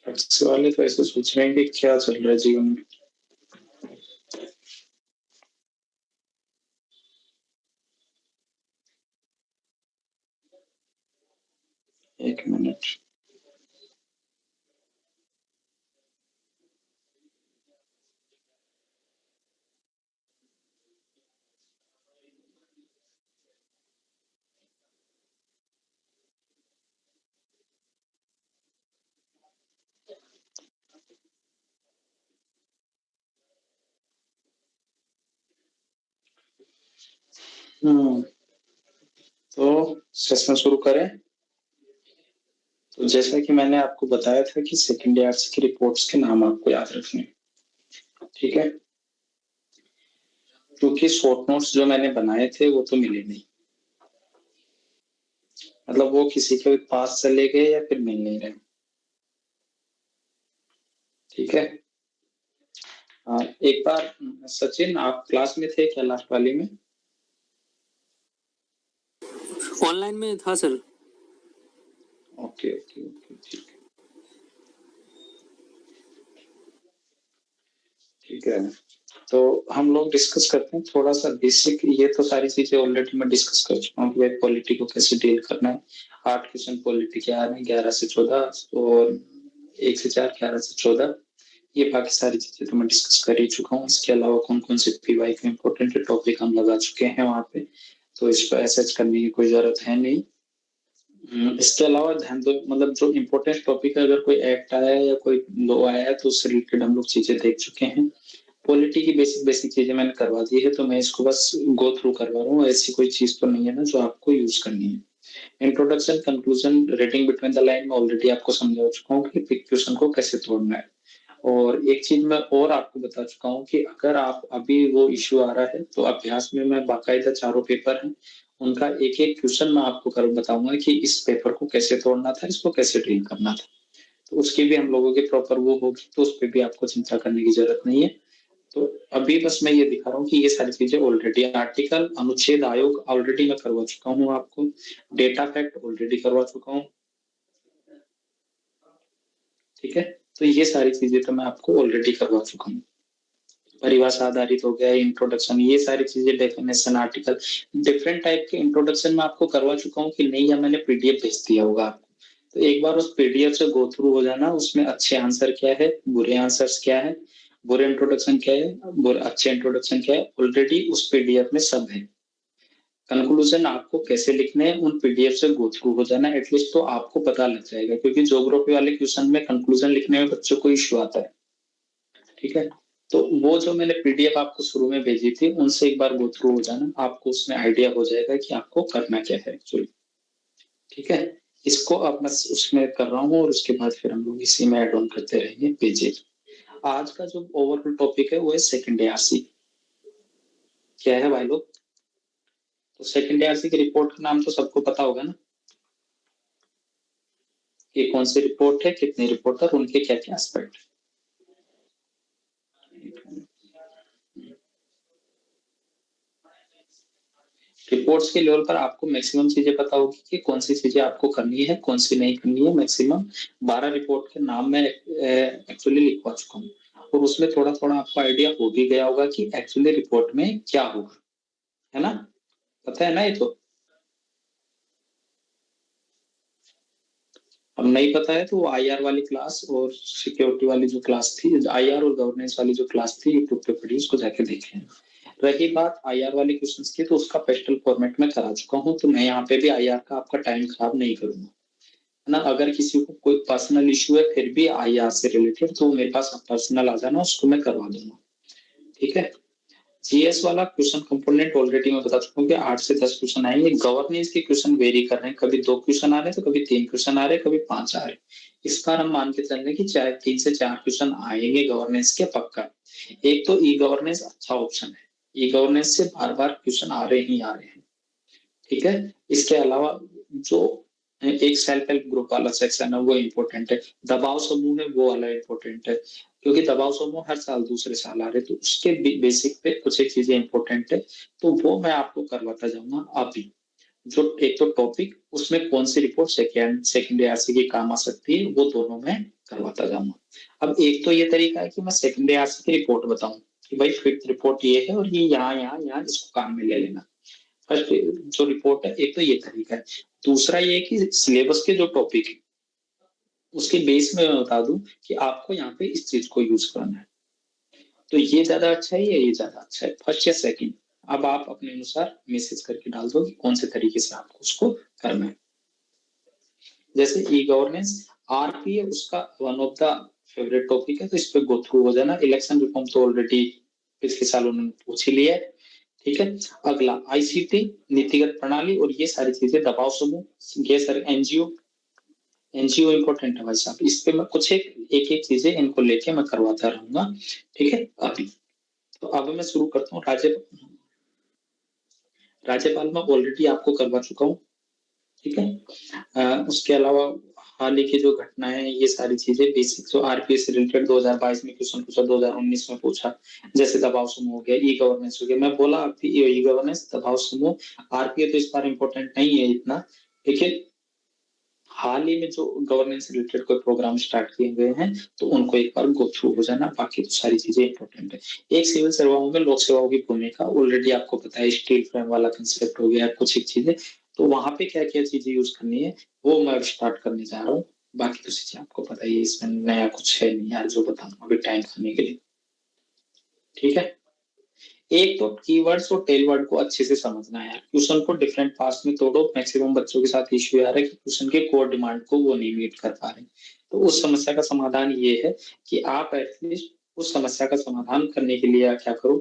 Taxi वाले तो ऐसे सोच रहे हैं कि क्या चल रहा है जीवन में। एक मिनट। हम्म। तो सेशन शुरू करें। तो जैसा कि मैंने आपको बताया था कि सेकेंड ईयर की रिपोर्ट्स के नाम आपको याद रखने हैं, ठीक है। क्योंकि शॉर्ट नोट्स जो मैंने बनाए थे वो तो मिले नहीं, मतलब वो किसी के पास चले गए या फिर मिल नहीं रहे। ठीक है। एक बार सचिन, आप क्लास में थे क्या लास्ट वाली में? ऑनलाइन में था सर। ओके ओके ओके, ठीक है ठीक है। तो हम लोग डिस्कस करते हैं थोड़ा सा बेसिक। ये तो सारी चीजें ऑलरेडी मैं डिस्कस कर चुका हूँ कि पॉलिटी को कैसे डील करना है। 8 क्वेश्चन पॉलिटी के आ रहे हैं, 11 से 14 और 1 से 4, 11 से 14। ये बाकी सारी चीजें तो मैं डिस्कस कर ही चुका हूँ। इसके अलावा कौन कौन से पीवाई के इम्पोर्टेंट टॉपिक हम लगा चुके हैं वहां पे, तो इस पर एसेच करने की कोई जरूरत है नहीं। इसके अलावा ध्यान दो, मतलब जो इम्पोर्टेंट टॉपिक है, अगर कोई एक्ट आया है या कोई लॉ आया है तो उससे रिलेटेड हम लोग चीजें देख चुके हैं। पॉलिटी की बेसिक बेसिक चीजें मैंने करवा दी है, तो मैं इसको बस गो थ्रू करवा रहा हूँ। ऐसी कोई चीज तो नहीं है ना जो आपको यूज करनी है। Introduction, conclusion, reading between the line में ऑलरेडी आपको समझा चुका हूँ कि क्वेश्चन को कैसे तोड़ना है। और एक चीज मैं और आपको बता चुका हूँ कि अगर आप अभी वो इश्यू आ रहा है तो अभ्यास में मैं बाकायदा चारों पेपर हैं उनका एक एक क्वेश्चन मैं आपको कर बताऊंगा कि इस पेपर को कैसे तोड़ना था, इसको कैसे डील करना था। तो उसकी भी हम लोगों की प्रॉपर वो होगी, तो उस पर भी आपको चिंता करने की जरूरत नहीं है। तो अभी बस मैं ये दिखा रहा हूँ कि ये सारी चीजें ऑलरेडी आर्टिकल, अनुच्छेद, आयोग ऑलरेडी मैं करवा चुका हूँ आपको। डेटा फैक्ट ऑलरेडी करवा चुका हूँ। ठीक है। तो ये सारी चीजें तो मैं आपको ऑलरेडी करवा चुका हूँ। परिभाषा आधारित हो गया, इंट्रोडक्शन, ये सारी चीजें, डेफिनेशन, आर्टिकल, डिफरेंट टाइप के इंट्रोडक्शन में आपको करवा चुका हूँ कि नहीं, या मैंने पीडीएफ भेज दिया होगा आपको। तो एक बार उस पीडीएफ से गो थ्रू हो जाना, उसमें अच्छे आंसर क्या है, बुरे आंसर्स क्या है, बुरे इंट्रोडक्शन क्या है, अच्छे इंट्रोडक्शन क्या है, ऑलरेडी उस पीडीएफ में सब है। कंक्लूजन आपको कैसे लिखने हैं उन पीडीएफ से गो थ्रू हो जाना, एटलीस्ट तो आपको पता लग जाएगा, क्योंकि ज्योग्राफी वाले क्वेश्चन में कंक्लूजन लिखने में बच्चों को इश्यू आता है। ठीक है। तो वो जो मैंने पीडीएफ आपको शुरू में भेजी थी उनसे एक बार गो थ्रू हो जाना, आपको उसमें आइडिया हो जाएगा कि आपको करना क्या है एक्चुअली। ठीक है। इसको अब मैं उसमें कर रहा हूँ और उसके बाद फिर हम लोग इसी में एड ऑन करते रहेंगे पेजेस। आज का जो ओवरऑल टॉपिक है वो है सेकेंड एआरसी। क्या है भाई लोग? तो सेकेंड एआरसी की रिपोर्ट का नाम तो सबको पता होगा ना, कि कौन सी रिपोर्ट है, कितने रिपोर्टर, उनके क्या क्या एस्पेक्ट। रिपोर्ट्स के लेवल पर आपको मैक्सिमम चीजें पता होगी कि कौन सी चीजें आपको करनी है, कौन सी नहीं करनी है। मैक्सिमम 12 रिपोर्ट के नाम मैं एक्चुअली लिखवा चुका हूँ, और उसमें थोड़ा थोड़ा आपको आइडिया हो भी गया होगा कि एक्चुअली रिपोर्ट में क्या होगा, है ना? पता है ना ये तो? अब नहीं पता है तो आईआर वाली क्लास और सिक्योरिटी वाली जो क्लास थी, आईआर और गवर्नेंस वाली जो क्लास थी, यूट्यूब पे पड़ी, उसको जाके देख लें। रही बात आईआर वाले क्वेश्चंस की, तो उसका पेस्टल फॉर्मेट में करा चुका हूँ, तो मैं यहाँ पे भी आईआर का आपका टाइम खराब नहीं करूंगा, है ना? अगर किसी को कोई पर्सनल इशू है फिर भी आईआर से रिलेटेड, तो मेरे पास पर्सनल आ जाना, उसको मैं करवा दूंगा। ठीक है। जीएस वाला क्वेश्चन कंपोनेंट ऑलरेडी मैं बता चुका हूँ कि 8 से 10 क्वेश्चन आएंगे। गवर्नेंस के क्वेश्चन वेरी कर रहे हैं, कभी 2 क्वेश्चन आ रहे हैं, तो कभी 3 क्वेश्चन आ रहे हैं, कभी 5 आ रहे हैं। इस बार हम मान के चल रहे हैं कि चाहे 3 से 4 क्वेश्चन आएंगे गवर्नेंस के पक्का। एक तो ई गवर्नेंस अच्छा ऑप्शन है, ई गवर्नेंस से बार बार क्वेश्चन आ रहे ही आ रहे हैं। ठीक है। इसके अलावा जो एक सेल्फ हेल्प ग्रुप वाला सेक्शन है वो इम्पोर्टेंट है, दबाव समूह है वो वाला इम्पोर्टेंट है, क्योंकि दबाव समूह हर साल दूसरे साल आ रहे, तो उसके बेसिक पे कुछ एक चीजें इम्पोर्टेंट है, तो वो मैं आपको करवाता जाऊंगा अभी। जो एक तो टॉपिक उसमें कौन सी रिपोर्ट सेकेंड आरसी की काम आ सकती है, वो दोनों मैं करवाता जाऊंगा। अब एक तो ये तरीका है कि मैं सेकेंड आरसी की रिपोर्ट बताऊं कि भाई फिफ्थ रिपोर्ट ये है और ये यहाँ इसको काम में ले लेना। फर्स्ट जो रिपोर्ट है, एक तो ये तरीका है। दूसरा ये है कि सिलेबस के जो टॉपिक है उसके बेस में मैं बता दूं कि आपको यहाँ पे इस चीज को यूज करना है, तो ये ज्यादा अच्छा है या ये ज्यादा अच्छा है, फर्स्ट या सेकंड। अब आप अपने अनुसार मैसेज करके डाल दो कि कौन से तरीके से आपको उसको करना है। जैसे ई गवर्नेंस आरपी है, उसका one of the favourite topic है, तो इस पे गो थ्रू हो जाना। इलेक्शन रिफॉर्म तो ऑलरेडी पिछले साल उन्होंने पूछ ही लिया है। ठीक है। अगला आईसीटी नीतिगत प्रणाली और ये सारी चीजें, दबाव समूह, ये सारे एनजीओ। एनजीओ इंपॉर्टेंट है भाई साहब, इस पे मैं कुछ एक चीजें इनको लेके मैं करवाता रहूंगा। ठीक है। अभी तो अब मैं शुरू करता हूँ। राज्यपाल में ऑलरेडी आपको करवा चुका हूँ। ठीक है। उसके अलावा हाल ही की जो घटना है, ये सारी चीजें बेसिक जो आरपीएस से रिलेटेड 2022 में क्वेश्चन पूछा, 2019 में पूछा, जैसे दबाव समूह हो गया, ई गवर्नेंस हो गया। मैं बोला आपकी ई गवर्नेंस, दबाव समूह, आरपीए तो इस बार इंपॉर्टेंट नहीं है इतना, लेकिन हाल ही में जो गवर्नेंस से रिलेटेड कोई प्रोग्राम स्टार्ट किए गए हैं तो उनको एक बार गो थ्रू हो जाना। बाकी तो सारी चीजें इंपॉर्टेंट है। एक सिविल सेवाओं में लोक सेवाओं की भूमिका ऑलरेडी आपको पता है, स्टील फ्रेम वाला कंसेप्ट हो गया, कुछ एक चीजें, तो वहां पे क्या क्या चीजें यूज करनी है वो मैं स्टार्ट करने जा रहा हूँ। बाकी तो चीजें आपको पता ही है, इसमें नया कुछ है नहीं यार जो बताऊँ अभी टाइम खाने के लिए। ठीक है। एक तो कीवर्ड्स और टेलवर्ड को अच्छे से समझना है यार। क्वेश्चन को डिफरेंट पार्ट्स में तोड़ो। मैक्सिमम बच्चों के साथ इश्यू आ रहा है कि क्वेश्चन के कोर डिमांड को वो नहीं मीट कर पा रहे। तो उस समस्या का समाधान ये है कि आप एटलीस्ट उस समस्या का समाधान करने के लिए क्या करो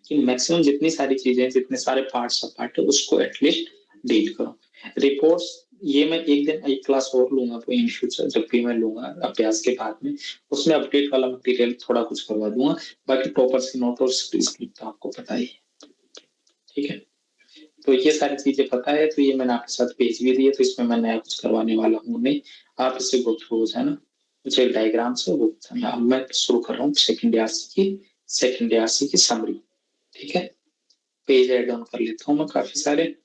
कि मैक्सिमम जितनी सारी चीजें, जितने सारे पार्ट्स सब पार्ट है, उसको एटलीस्ट डील करो। रिपोर्ट्स ये मैं एक दिन एक क्लास और लूंगा तो इन फ्यूचर जब भी मैं लूंगा अभ्यास के बाद में, उसमें अपडेट वाला मटेरियल थोड़ा कुछ करवा दूंगा। बाकी टॉपर्स की नोट और स्क्रिप्ट तो आपको पता ही है। ठीक है। तो ये सारी चीजें पता है, तो ये मैंने आपके साथ भेज भी दी है, तो इसमें मैं नया कुछ करवाने वाला हूँ नहीं। आप इससे गो थ्रू हो जाना, कुछ एक डायग्राम से वो बताना। अब मैं शुरू कर रहा हूँ सेकेंड आरसी की समरी। ठीक है। पेज ऐड ऑन कर लेता हूँ मैं काफी सारे।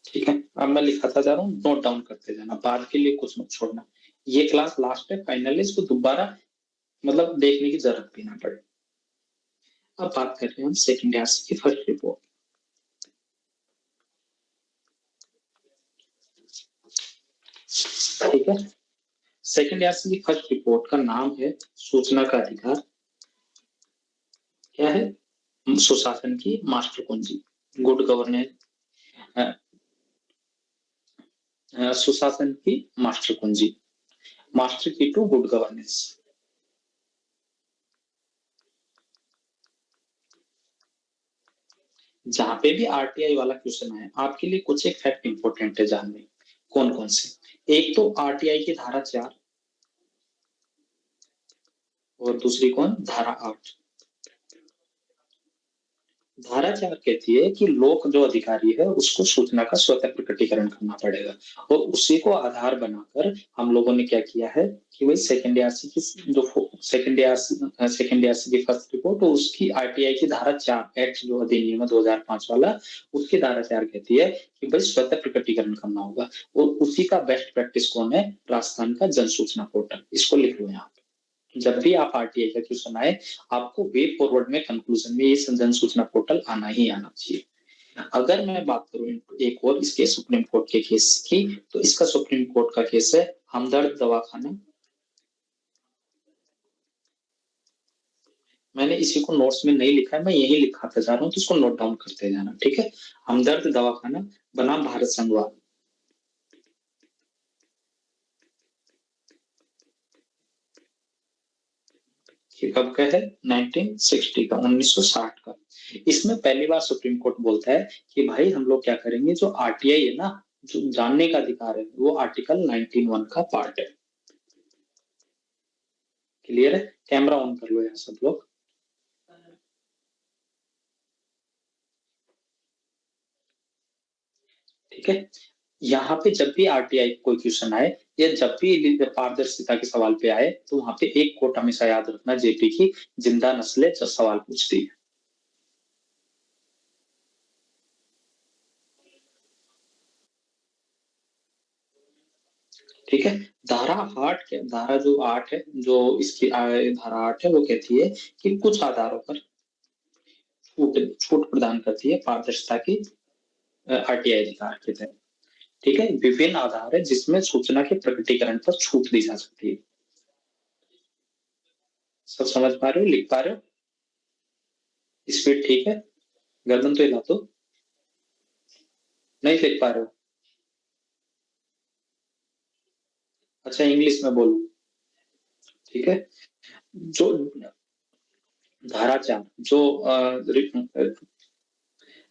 ठीक है। अब मैं लिखाता जा रहा हूँ, नोट डाउन करते जाना, बाद के लिए कुछ मत छोड़ना। ये क्लास लास्ट है, फाइनल है, इसको दोबारा मतलब देखने की जरूरत भी ना पड़े। अब बात कर रहे हैं हम सेकेंड आरसी की फर्स्ट रिपोर्ट। ठीक है। सेकेंड आरसी की फर्स्ट रिपोर्ट का नाम है सूचना का अधिकार। क्या है? सुशासन की मास्टर कुंजी, गुड गवर्नेंस। सुशासन की मास्टर कुंजी, मास्टर की टू गुड गवर्नेंस। जहां पे भी आरटीआई वाला क्वेश्चन है, आपके लिए कुछ एक फैक्ट इंपॉर्टेंट है जानने। कौन कौन से? एक तो आरटीआई की धारा 4 और दूसरी कौन, धारा 8। धारा 4 कहती है कि लोक जो अधिकारी है उसको सूचना का स्वतः प्रकटीकरण करना पड़ेगा, और उसी को आधार बनाकर हम लोगों ने क्या किया है कि भाई सेकेंड आरसी की फर्स्ट रिपोर्ट और उसकी आरटीआई की धारा 4 एक्ट जो अधिनियम है 2005 वाला, उसकी धारा 4 कहती है कि भाई स्वतः प्रकटीकरण करना होगा। और उसी का बेस्ट प्रैक्टिस कौन है? राजस्थान का जन सूचना पोर्टल। इसको लिख लो यहाँ। जब भी आप आरटीआई का क्वेश्चन आए, आपको वे फॉरवर्ड में कंक्लूजन में ये जन सूचना पोर्टल आना ही आना चाहिए। अगर मैं बात करूं एक और इसके सुप्रीम कोर्ट के केस की, तो इसका सुप्रीम कोर्ट का केस है हमदर्द दवाखाना। मैंने इसी को नोट्स में नहीं लिखा है, मैं यही लिखाता जा रहा हूँ, तो इसको नोट डाउन करते जाना। ठीक है। हमदर्द दवाखाना बनाम भारत संघवाद, ये कब का है? 1960 का, 1960 का। इसमें पहली बार सुप्रीम कोर्ट बोलता है कि भाई हम लोग क्या करेंगे, जो आरटीआई है ना, जो जानने का अधिकार है, वो आर्टिकल 19(1) का पार्ट है। क्लियर है? कैमरा ऑन कर लो यार सब लोग। ठीक है। यहाँ पे जब भी आरटीआई कोई क्वेश्चन आए या जब भी पारदर्शिता के सवाल पे आए तो वहां पे एक कोट हमेशा याद रखना, जेपी की जिंदा नस्लें जब सवाल पूछती है। ठीक है। धारा जो 8 है, जो इसकी धारा 8 है, वो कहती है कि कुछ आधारों पर छूट छूट प्रदान करती है पारदर्शिता की आरटीआई अधिकार के तहत। ठीक है, विभिन्न आधार है जिसमें सूचना के प्रकटीकरण पर छूट दी जा सकती है। सब समझ पा रहे हो, लिख पा रहे हो? स्पीड ठीक है? गर्दन तो हिला दो। नहीं लिख पा रहे हो? अच्छा, इंग्लिश में बोलो। ठीक है। जो धारा 4 जो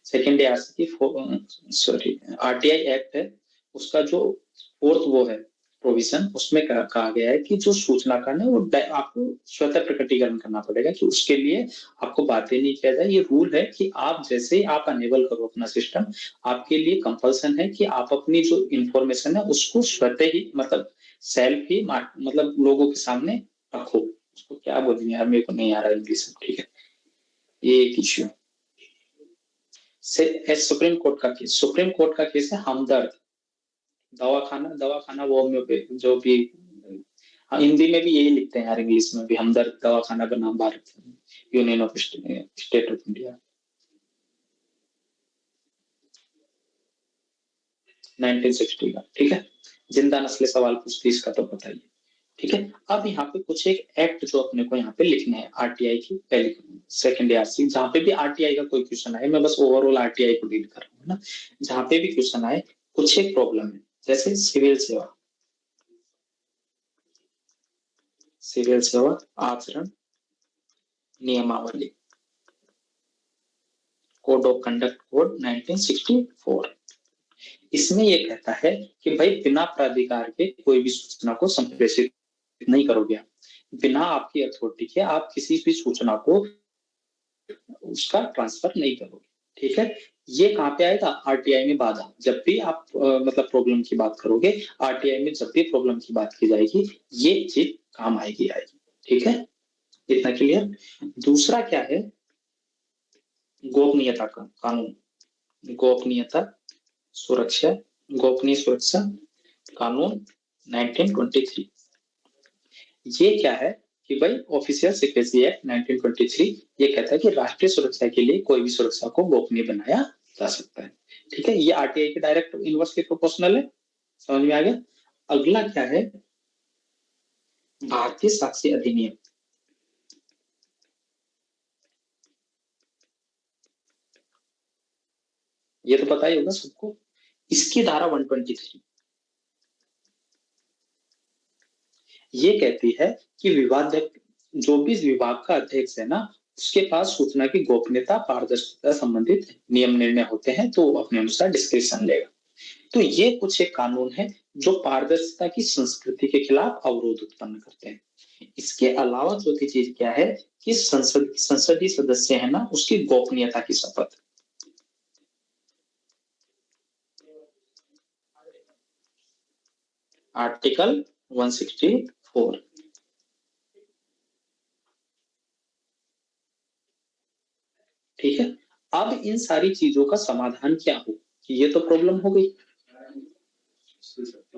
सेकेंड आरसी की सॉरी आरटीआई एक्ट है, उसका जो फोर्थ वो है प्रोविजन, उसमें कहा गया है कि जो सूचना का ना वो आपको स्वतः प्रकटीकरण करना पड़ेगा, कि उसके लिए आपको बातें नहीं किया जाए। ये रूल है कि आप जैसे ही आप अनेबल करो अपना सिस्टम, आपके लिए कंपल्सन है कि आप अपनी जो इंफॉर्मेशन है उसको स्वतः ही मतलब सेल्फ ही मतलब लोगों के सामने रखो। उसको क्या बोलेंगे यार, मेरे को नहीं आ रहा इंग्लिश में। ठीक है, ये एक इश्यू। सुप्रीम कोर्ट का केस है हमदर्द। दवाखाना वो होम्योपैथी जो भी। हाँ, हिंदी में भी यही लिखते हैं यार, इंग्लिश में भी हमदर्द दवाखाना का नाम Bharat union of state of India 1960 का। ठीक है, जिंदा नस्लें सवाल पूछती, इसका तो पता ही है। ठीक है, अब यहाँ पे कुछ एक एक्ट जो अपने को यहाँ पे लिखने हैं आरटीआई की पहली सेकेंड आरसी, जहां पे भी आरटीआई का कोई क्वेश्चन आए, मैं बस ओवरऑल आरटीआई को डील कर रहा हूँ ना। जहां पे भी क्वेश्चन आए, कुछ एक प्रॉब्लम है, जैसे सिविल सेवा आचरण नियमावली, कोड ऑफ कंडक्ट कोड 1964। इसमें ये कहता है कि भाई बिना प्राधिकार के कोई भी सूचना को संप्रेषित नहीं करोगे आप। बिना आपकी अथॉरिटी के आप किसी भी सूचना को उसका ट्रांसफर नहीं करोगे। ठीक है, ये कहाँ पे आएगा? आरटीआई में बाधा। जब भी आप मतलब प्रॉब्लम की बात करोगे, आरटीआई में जब भी प्रॉब्लम की बात की जाएगी, ये चीज काम आएगी। ठीक है, इतना क्लियर। दूसरा क्या है? गोपनीयता का कानून, गोपनीयता सुरक्षा, गोपनीय सुरक्षा कानून 1923। ये क्या है कि भाई ऑफिशियल सीक्रेसी एक्ट 1923 ये कहता है कि राष्ट्रीय सुरक्षा के लिए कोई भी सुरक्षा को गोपनीय बनाया जा सकता है। ठीक है, ये आरटीआई के डायरेक्ट इनवर्सली प्रोपोर्शनल है। समझ में आ गया? अगला क्या है? भारतीय साक्ष्य अधिनियम। ये तो पता ही होगा सबको। इसकी धारा 123 ये कहती है कि विवाद जो भी विभाग का अध्यक्ष है ना, उसके पास सूचना की गोपनीयता पारदर्शिता संबंधित नियम निर्णय होते हैं, तो वो अपने अनुसार डिस्क्रिप्शन लेगा। तो ये कुछ एक कानून है जो पारदर्शिता की संस्कृति के खिलाफ अवरोध उत्पन्न करते हैं। इसके अलावा चौथी चीज क्या है कि संसदीय सदस्य है ना, उसकी गोपनीयता की शपथ। आर्टिकल 164। ठीक है, अब इन सारी चीजों का समाधान क्या हो? ये तो प्रॉब्लम हो गई।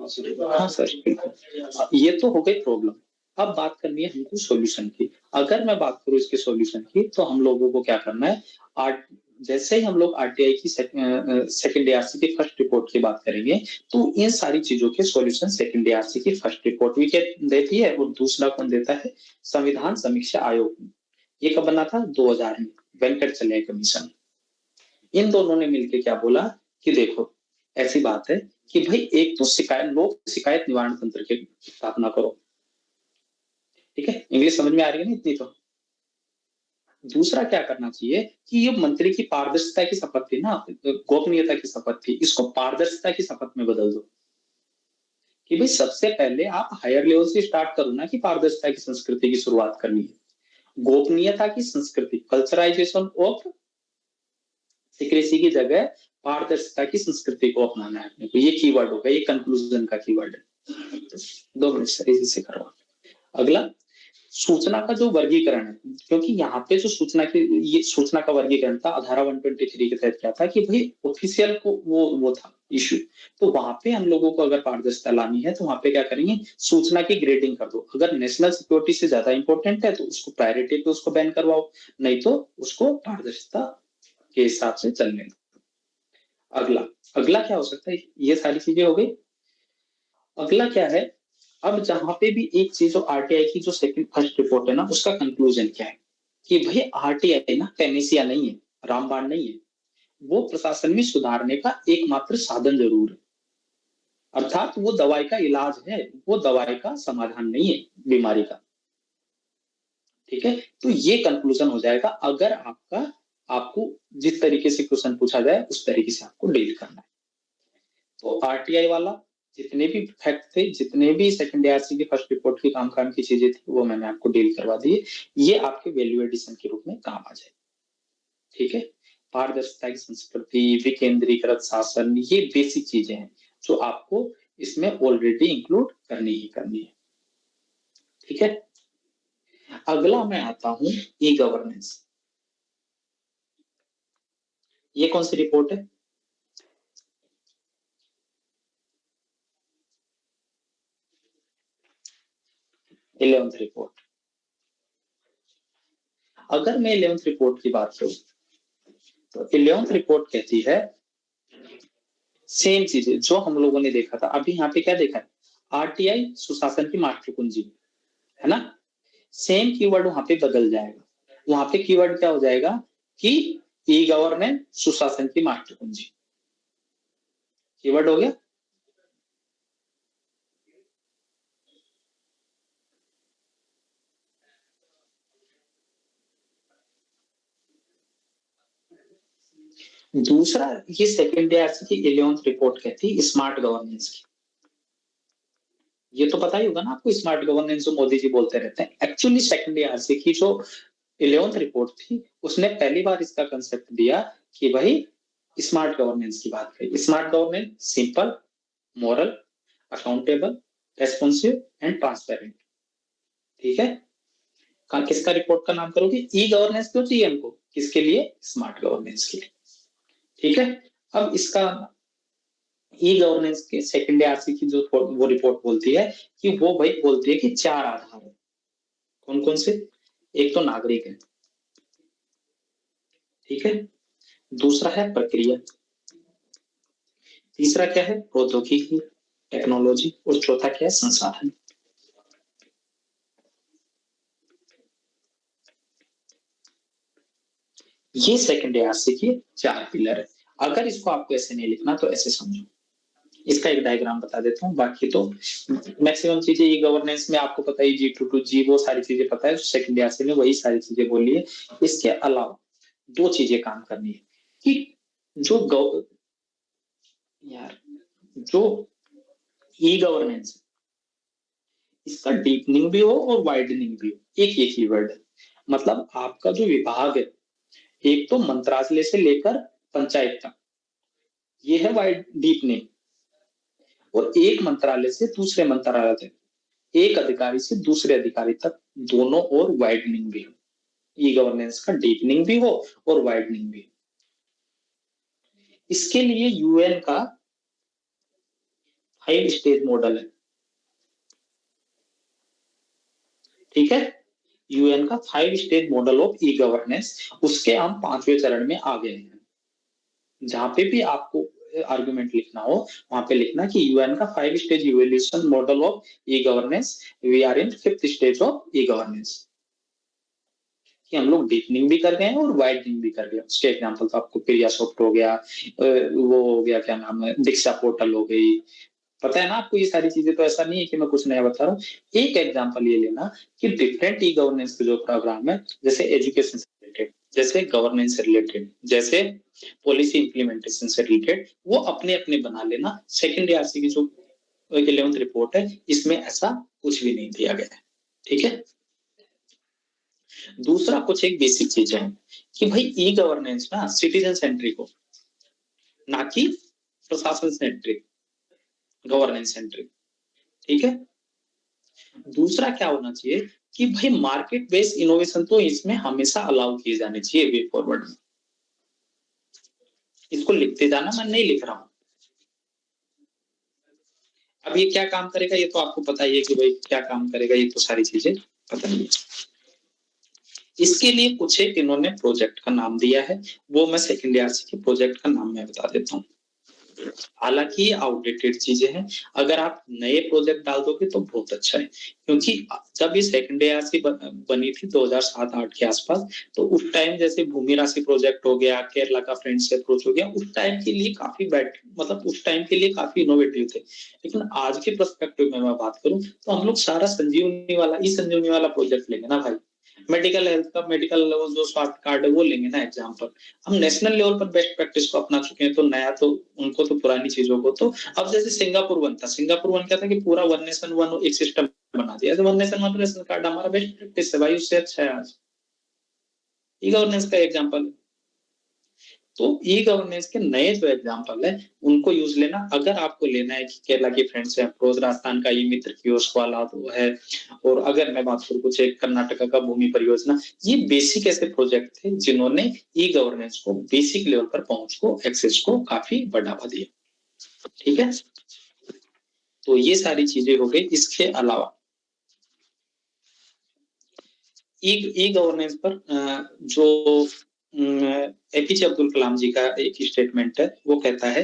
हाँ सर, बिल्कुल, ये तो हो गई प्रॉब्लम। अब बात करनी है हमको सॉल्यूशन की। अगर मैं बात करूं इसके सॉल्यूशन की, तो हम लोगों को क्या करना है? आर्ट जैसे ही हम लोग आरटीआई की सेकेंड आरसी की फर्स्ट रिपोर्ट की बात करेंगे, तो इन सारी चीजों के सॉल्यूशन सेकेंड आरसी की फर्स्ट रिपोर्ट भी देती है, और दूसरा कौन देता है? संविधान समीक्षा आयोग। ये कब बना था? 2000 में, वेंकट कमीशन। इन दोनों ने मिलकर क्या बोला कि देखो, ऐसी बात है कि भाई एक तो लोक शिकायत निवारण तंत्र की स्थापना करो। ठीक है, इंग्लिश समझ में आ रही है ना इतनी तो? दूसरा क्या करना चाहिए कि ये मंत्री की पारदर्शिता की शपथ थी ना, गोपनीयता की शपथ थी, इसको पारदर्शिता की शपथ में बदल दो। कि भाई सबसे पहले आप हायर लेवल से स्टार्ट करो ना, कि पारदर्शिता की संस्कृति की शुरुआत करनी है। गोपनीयता की संस्कृति, कल्चराइजेशन ऑफ सीक्रेसी की जगह पारदर्शिता की संस्कृति को अपनाना है अपने को, ये कीवर्ड होगा, ये कंक्लूजन का कीवर्ड है। 2 मिनट सर इसी से करवा। अगला सूचना का जो वर्गीकरण है, क्योंकि यहाँ पे जो ये सूचना का वर्गीकरण था धारा 123 के तहत क्या था कि भाई ऑफिशियल को वो था इशू, तो वहां पे हम लोगों को अगर पारदर्शिता लानी है तो वहां पे क्या करेंगे, सूचना की ग्रेडिंग कर दो। अगर नेशनल सिक्योरिटी से ज्यादा इंपॉर्टेंट है तो उसको प्रायोरिटी पे उसको बैन करवाओ, नहीं तो उसको पारदर्शिता के हिसाब से चलने दो। अगला अगला क्या हो सकता है, ये सारी चीजें हो गई। अगला क्या है, अब जहां पे भी एक चीज जो आरटीआई की जो सेकंड फर्स्ट रिपोर्ट है ना, उसका कंक्लूजन क्या है कि भाई आरटीआई ना पेनिसिया नहीं है, रामबाण नहीं है, वो प्रशासन में सुधारने का एकमात्र साधन जरूर है। अर्थात वो दवाई का इलाज है, वो दवाई का समाधान नहीं है बीमारी का। ठीक है, तो ये कंक्लूजन हो जाएगा अगर आपको जिस तरीके से क्वेश्चन पूछा जाए उस तरीके से आपको डील करना है। तो आरटीआई वाला जितने भी फैक्ट थे, जितने भी सेकंड आरसी की फर्स्ट रिपोर्ट की काम की चीजें थी, वो मैंने आपको डील करवा दी। ये आपके वैल्यू एडिशन के रूप में काम आ जाए। ठीक है, पारदर्शिता की संस्कृति, विकेंद्रीकृत शासन, ये बेसिक चीजें हैं जो आपको इसमें ऑलरेडी इंक्लूड करनी ही करनी है। ठीक है, अगला मैं आता हूं ई गवर्नेंस। ये कौन सी रिपोर्ट है? 11th report. अगर मैं 11th रिपोर्ट की बात करूं तो 11th रिपोर्ट कहती है सेम चीजें जो हम लोगों ने देखा था। अभी यहाँ पे क्या देखा है, आरटीआई सुशासन की मास्टर कुंजी है ना, सेम कीवर्ड वहां पे बदल जाएगा। वहां पे कीवर्ड क्या हो जाएगा कि ई गवर्नेंस सुशासन की मास्टर कुंजी, कीवर्ड हो गया। दूसरा, ये सेकेंड आरसी की 11th रिपोर्ट कहती है स्मार्ट गवर्नेंस की। ये तो पता ही होगा ना आपको, स्मार्ट गवर्नेंस जो मोदी जी बोलते रहते हैं। एक्चुअली सेकेंड आरसी की जो 11th रिपोर्ट थी उसने पहली बार इसका कंसेप्ट दिया कि भाई स्मार्ट गवर्नेंस की बात करें। Smart governance simple, moral, accountable, responsive and transparent. ठीक है, किसका रिपोर्ट का नाम करोगे, ई गवर्नेंस क्यों चाहिए हमको, किसके लिए, स्मार्ट गवर्नेंस के लिए। ठीक है, अब इसका ई गवर्नेंस के सेकेंड आरसी की जो वो रिपोर्ट बोलती है कि वो भाई बोलती है कि 4 आधार है। कौन कौन से, एक तो नागरिक है, ठीक है, दूसरा है प्रक्रिया, तीसरा क्या है प्रौद्योगिकी टेक्नोलॉजी, और चौथा क्या है संसाधन। ये सेकेंड आरसी के 4 पिलर है। अगर इसको आपको ऐसे नहीं लिखना तो ऐसे समझो, इसका एक डायग्राम बता देता हूँ। बाकी तो मैक्सिमम चीजें ई गवर्नेंस में आपको पता ही, G2G वो सारी चीजें पता है, सेकेंड आरसी में वही सारी चीजें बोली है। इसके अलावा 2 चीजें काम करनी है कि जो यार जो ई गवर्नेंस इसका डीपनिंग भी हो और वाइडनिंग भी हो, एक ये कीवर्ड है। मतलब आपका जो विभाग है, एक तो मंत्रालय से लेकर पंचायत तक, ये है वाइड डीपनिंग, और एक मंत्रालय से दूसरे मंत्रालय तक, एक अधिकारी से दूसरे अधिकारी तक, दोनों और वाइडनिंग भी हो। ई गवर्नेंस का डीपनिंग भी हो और वाइडनिंग भी हो। इसके लिए यूएन का 5 स्टेज मॉडल है। ठीक है, यूएन का 5 stage model of e governance, उसके हम 5वें चरण में आ गए हैं। जहां पे भी आपको आर्गुमेंट लिखना हो वहां पे लिखना कि यूएन का 5 stage evolution model of e governance, we are in 5th stage of e governance, कि हम लोग डीपनिंग भी कर गए हैं और वाइडनिंग भी कर गए। उसके एग्जांपल तो आपको प्रिया सॉफ्ट हो गया, वो हो गया क्या नाम है, दीक्षा पोर्टल हो गई, पता है ना आपको ये सारी चीजें। तो ऐसा नहीं है कि मैं कुछ नया बता रहा हूँ। एक एग्जांपल ये लेना कि डिफरेंट ई गवर्नेंस के जो प्रोग्राम है, जैसे एजुकेशन से रिलेटेड, जैसे गवर्नेंस से रिलेटेड, जैसे पॉलिसी इंप्लीमेंटेशन से रिलेटेड, वो अपने अपने बना लेना। सेकेंड आरसी की जो 11th रिपोर्ट है इसमें ऐसा कुछ भी नहीं दिया गया है। ठीक है, दूसरा कुछ एक बेसिक चीजें हैं कि भाई ई गवर्नेंस ना सिटीजन सेंट्रिक हो, ना कि प्रशासन सेंट्रिक, गवर्नेंस सेंट्रिक। ठीक है। दूसरा क्या होना चाहिए कि भाई मार्केट बेस्ड इनोवेशन तो इसमें हमेशा अलाउ किए जाने चाहिए वे फॉरवर्ड में। इसको लिखते जाना, मैं नहीं लिख रहा हूं। अब ये क्या काम करेगा ये तो आपको पता ही है कि भाई क्या काम करेगा, ये तो सारी चीजें पता नहीं है। इसके लिए कुछ एक इन्होंने प्रोजेक्ट का नाम दिया है, वो मैं सेकेंड ईआरसी के प्रोजेक्ट का नाम मैं बता देता हूँ। हालांकि आउटडेटेड चीजें हैं, अगर आप नए प्रोजेक्ट डाल दोगे तो बहुत अच्छा है, क्योंकि जब ये सेकंड ईआरसी बनी थी 2007-8 के आसपास, तो उस टाइम जैसे भूमि राशि प्रोजेक्ट हो गया, केरला का फ्रेंड से अप्रोच हो गया, उस टाइम के लिए काफी मतलब उस टाइम के लिए काफी इनोवेटिव थे। लेकिन आज के पर्सपेक्टिव में मैं बात करूं तो हम लोग सारा संजीवनी वाला, ई संजीवनी वाला प्रोजेक्ट लेंगे ना भाई। मेडिकल हेल्थ का मेडिकल जो स्वास्थ्य कार्ड है वो लेंगे ना एग्जाम्पल। हम नेशनल लेवल पर बेस्ट प्रैक्टिस को अपना चुके हैं, तो नया तो उनको तो पुरानी चीजों को तो अब जैसे सिंगापुर वन था, सिंगापुर वन क्या था कि पूरा वन नेशन वन एक सिस्टम बना दिया, one nation one ration card हमारा बेस्ट प्रैक्टिस है भाई, उससे अच्छा है आज। ई गवर्नेंस का एग्जाम्पल। तो ई गवर्नेंस के नए जो एग्जाम्पल है उनको यूज लेना, अगर आपको लेना है कि केरला की फ्रेंड्स है अप्रोच, राजस्थान का ई मित्र कियोस्क वाला तो है, और अगर मैं बात करूं कुछ एक कर्नाटका का भूमि परियोजना, ये बेसिक ऐसे प्रोजेक्ट थे जिन्होंने ई गवर्नेंस को बेसिक लेवल पर पहुंच को, एक्सेस को काफी बढ़ावा दिया। ठीक है। तो ये सारी चीजें हो गई। इसके अलावा ई गवर्नेंस पर जो एपीजे अब्दुल कलाम जी का एक स्टेटमेंट है, वो कहता है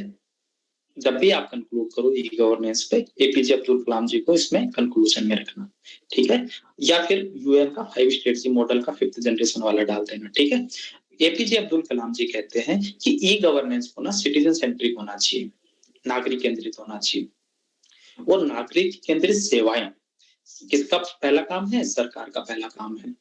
जब भी आप कंक्लूड करो ई गवर्नेंस पे, एपीजे अब्दुल कलाम जी को इसमें कंक्लूजन में रखना। ठीक है। या फिर यूएन का 5 स्टेट मॉडल का 5th जनरेशन वाला डाल देना। ठीक है। एपीजे अब्दुल कलाम जी कहते हैं कि ई गवर्नेंस को ना सिटीजन सेंट्रिक होना चाहिए, नागरिक केंद्रित होना चाहिए। और नागरिक केंद्रित सेवाएं किसका पहला काम है? सरकार का पहला काम है।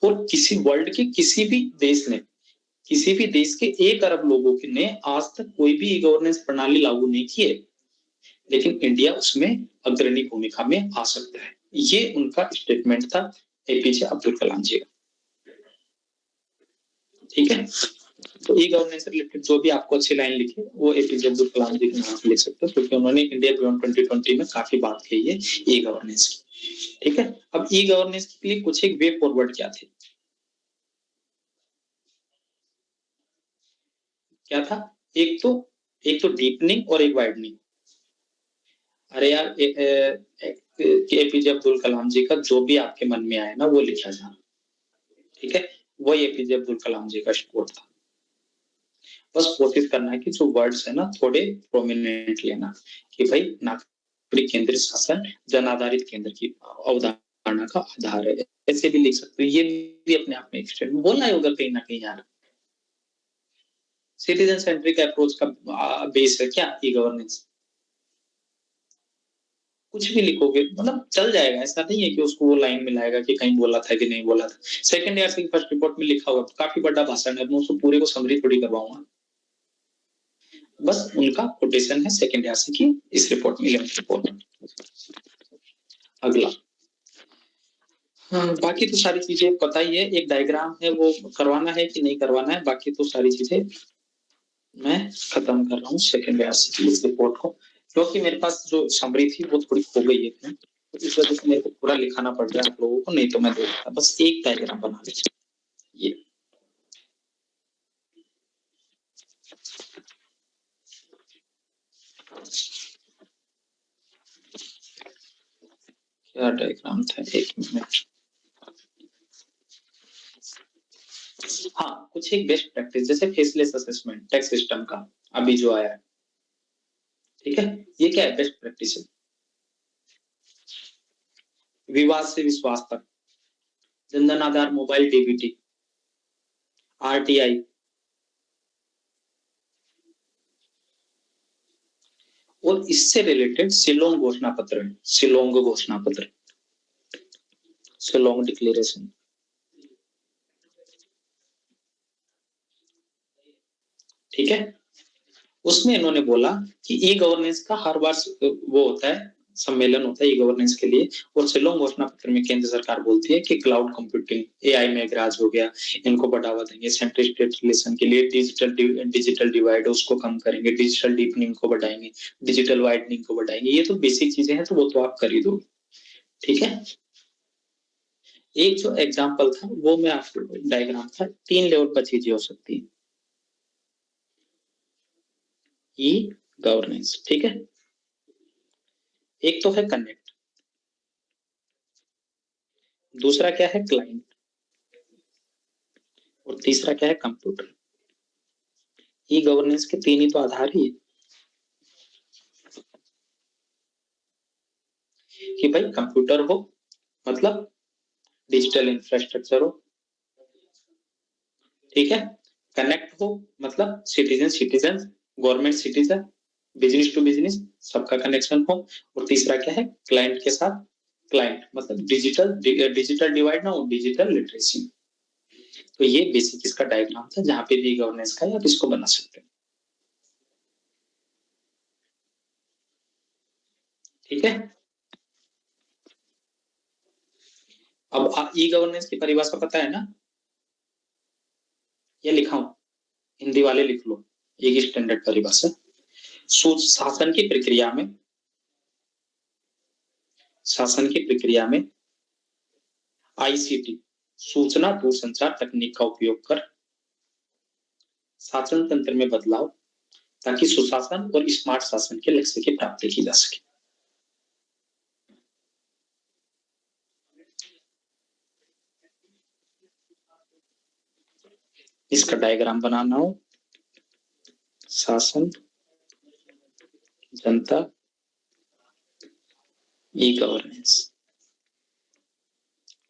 और किसी वर्ल्ड के किसी भी देश ने, किसी भी देश के 1 अरब लोगों ने आज तक कोई भी ई गवर्नेंस प्रणाली लागू नहीं की है, लेकिन इंडिया उसमें अग्रणी भूमिका में आ सकता है। ये उनका स्टेटमेंट था एपीजे अब्दुल कलाम जी का। ठीक है। तो ई गवर्नेंस से रिलेटेड जो भी आपको अच्छी लाइन लिखी वो एपीजे अब्दुल कलाम जी के नाम से लिख सकते हो, क्योंकि उन्होंने इंडिया बियॉन्ड 2020 में काफी बात कही है ई गवर्नेंस की। ठीक है। अब ई गवर्नेंस के लिए कुछ एक वे फॉरवर्ड क्या थे? क्या था? एक तो डीपनिंग और एक वाइडनिंग। अरे यार एपीजे अब्दुल कलाम जी का जो भी आपके मन में आए ना वो लिखा जाना। ठीक है। वही एपीजे अब्दुल कलाम जी का कोट था। बस कोशिश करना है कि जो वर्ड्स है ना थोड़े प्रोमिनेंट लेना, कि भाई नागरिक केंद्रित शासन जन आधारित केंद्र की अवधारणा का आधार है। ऐसे भी लिख सकते हो, ये भी अपने आप में एक स्टेटमेंट बोलना ही होगा कहीं ना कहीं यार। सिटीजन सेंट्रिक अप्रोच का बेस है क्या ई गवर्नेंस? कुछ भी लिखोगे मतलब चल जाएगा, ऐसा नहीं है कि उसको वो लाइन मिलाएगा कि कहीं बोला था कि नहीं बोला था। सेकंड ईयर की फर्स्ट रिपोर्ट में लिखा हुआ काफी बड़ा भाषण है, मैं उसको पूरे को समरी थोड़ी करवाऊंगा। बस उनका कोटेशन है सेकंड ईयर की इस रिपोर्ट में, 11th रिपोर्ट में। अगला, हाँ, बाकी तो सारी चीजें पता ही है, एक डायग्राम है वो करवाना है कि नहीं करवाना है, बाकी तो सारी चीजें मैं खत्म कर रहा हूँ सेकंड ईयर की इस रिपोर्ट को, क्योंकि मेरे पास जो समरी थी वो थोड़ी खो गई है, तो इस वजह से मेरे को पूरा लिखाना पड़ रहा है आप लोगों को, नहीं तो मैं दे देता, बस एक डायग्राम बना लीजिए। ये क्या डायग्राम था, एक मिनट। हाँ, कुछ एक बेस्ट प्रैक्टिस जैसे फेसलेस असेसमेंट टैक्स सिस्टम का अभी जो आया है। ठीक है। ये क्या है? बेस्ट प्रैक्टिस है। विवाद से विश्वास तक, Jan Dhan Aadhaar mobile DBT, RTI, और इससे रिलेटेड शिलोंग घोषणा पत्र है, शिलोंग घोषणा पत्र, शिलोंग डिक्लेरेशन। ठीक है। उसमें इन्होंने बोला कि ई गवर्नेंस का हर बार वो होता है सम्मेलन होता है ई गवर्नेंस के लिए, और शिलोंग घोषणा पत्र में केंद्र सरकार बोलती है कि क्लाउड कंप्यूटिंग, एआई मेगाज हो गया, इनको बढ़ावा देंगे, सेंट्रल स्टेट रिलेशन के लिए डिजिटल डिवाइड उसको कम करेंगे, डिजिटल डीपनिंग को बढ़ाएंगे, डिजिटल वाइडनिंग को बढ़ाएंगे। ये तो बेसिक चीजें हैं, तो वो तो आप कर ही दो, ठीक है। एक जो एग्जाम्पल था वो मैं आपको डायग्राम था, 3 लेवल पर चीजें हो सकती है ई गवर्नेंस, ठीक है। एक तो है कनेक्ट, दूसरा क्या है क्लाइंट, और तीसरा क्या है कंप्यूटर। ई गवर्नेंस के 3 ही तो आधार ही है कि भाई कंप्यूटर हो मतलब डिजिटल इंफ्रास्ट्रक्चर हो, ठीक है। कनेक्ट हो मतलब citizen, government citizen, business to business, सबका कनेक्शन हो। और तीसरा क्या है क्लाइंट के साथ, क्लाइंट मतलब डिजिटल डिवाइड ना हो, डिजिटल लिटरेसी। तो ये बेसिक इसका डायग्राम था जहां पे भी गवर्नेंस का आप इसको बना सकते हैं, ठीक है। अब ई गवर्नेंस की परिभाषा पता है ना, ये लिखा हूं, हिंदी वाले लिख लो, एक स्टैंडर्ड परिभाषा। शासन की प्रक्रिया में आईसीटी, सूचना दूरसंचार तकनीक का उपयोग कर शासन तंत्र में बदलाव, ताकि सुशासन और स्मार्ट शासन के लक्ष्य की प्राप्ति की जा सके। इसका डायग्राम बनाना हो, शासन, जनता, ई गवर्नेंस,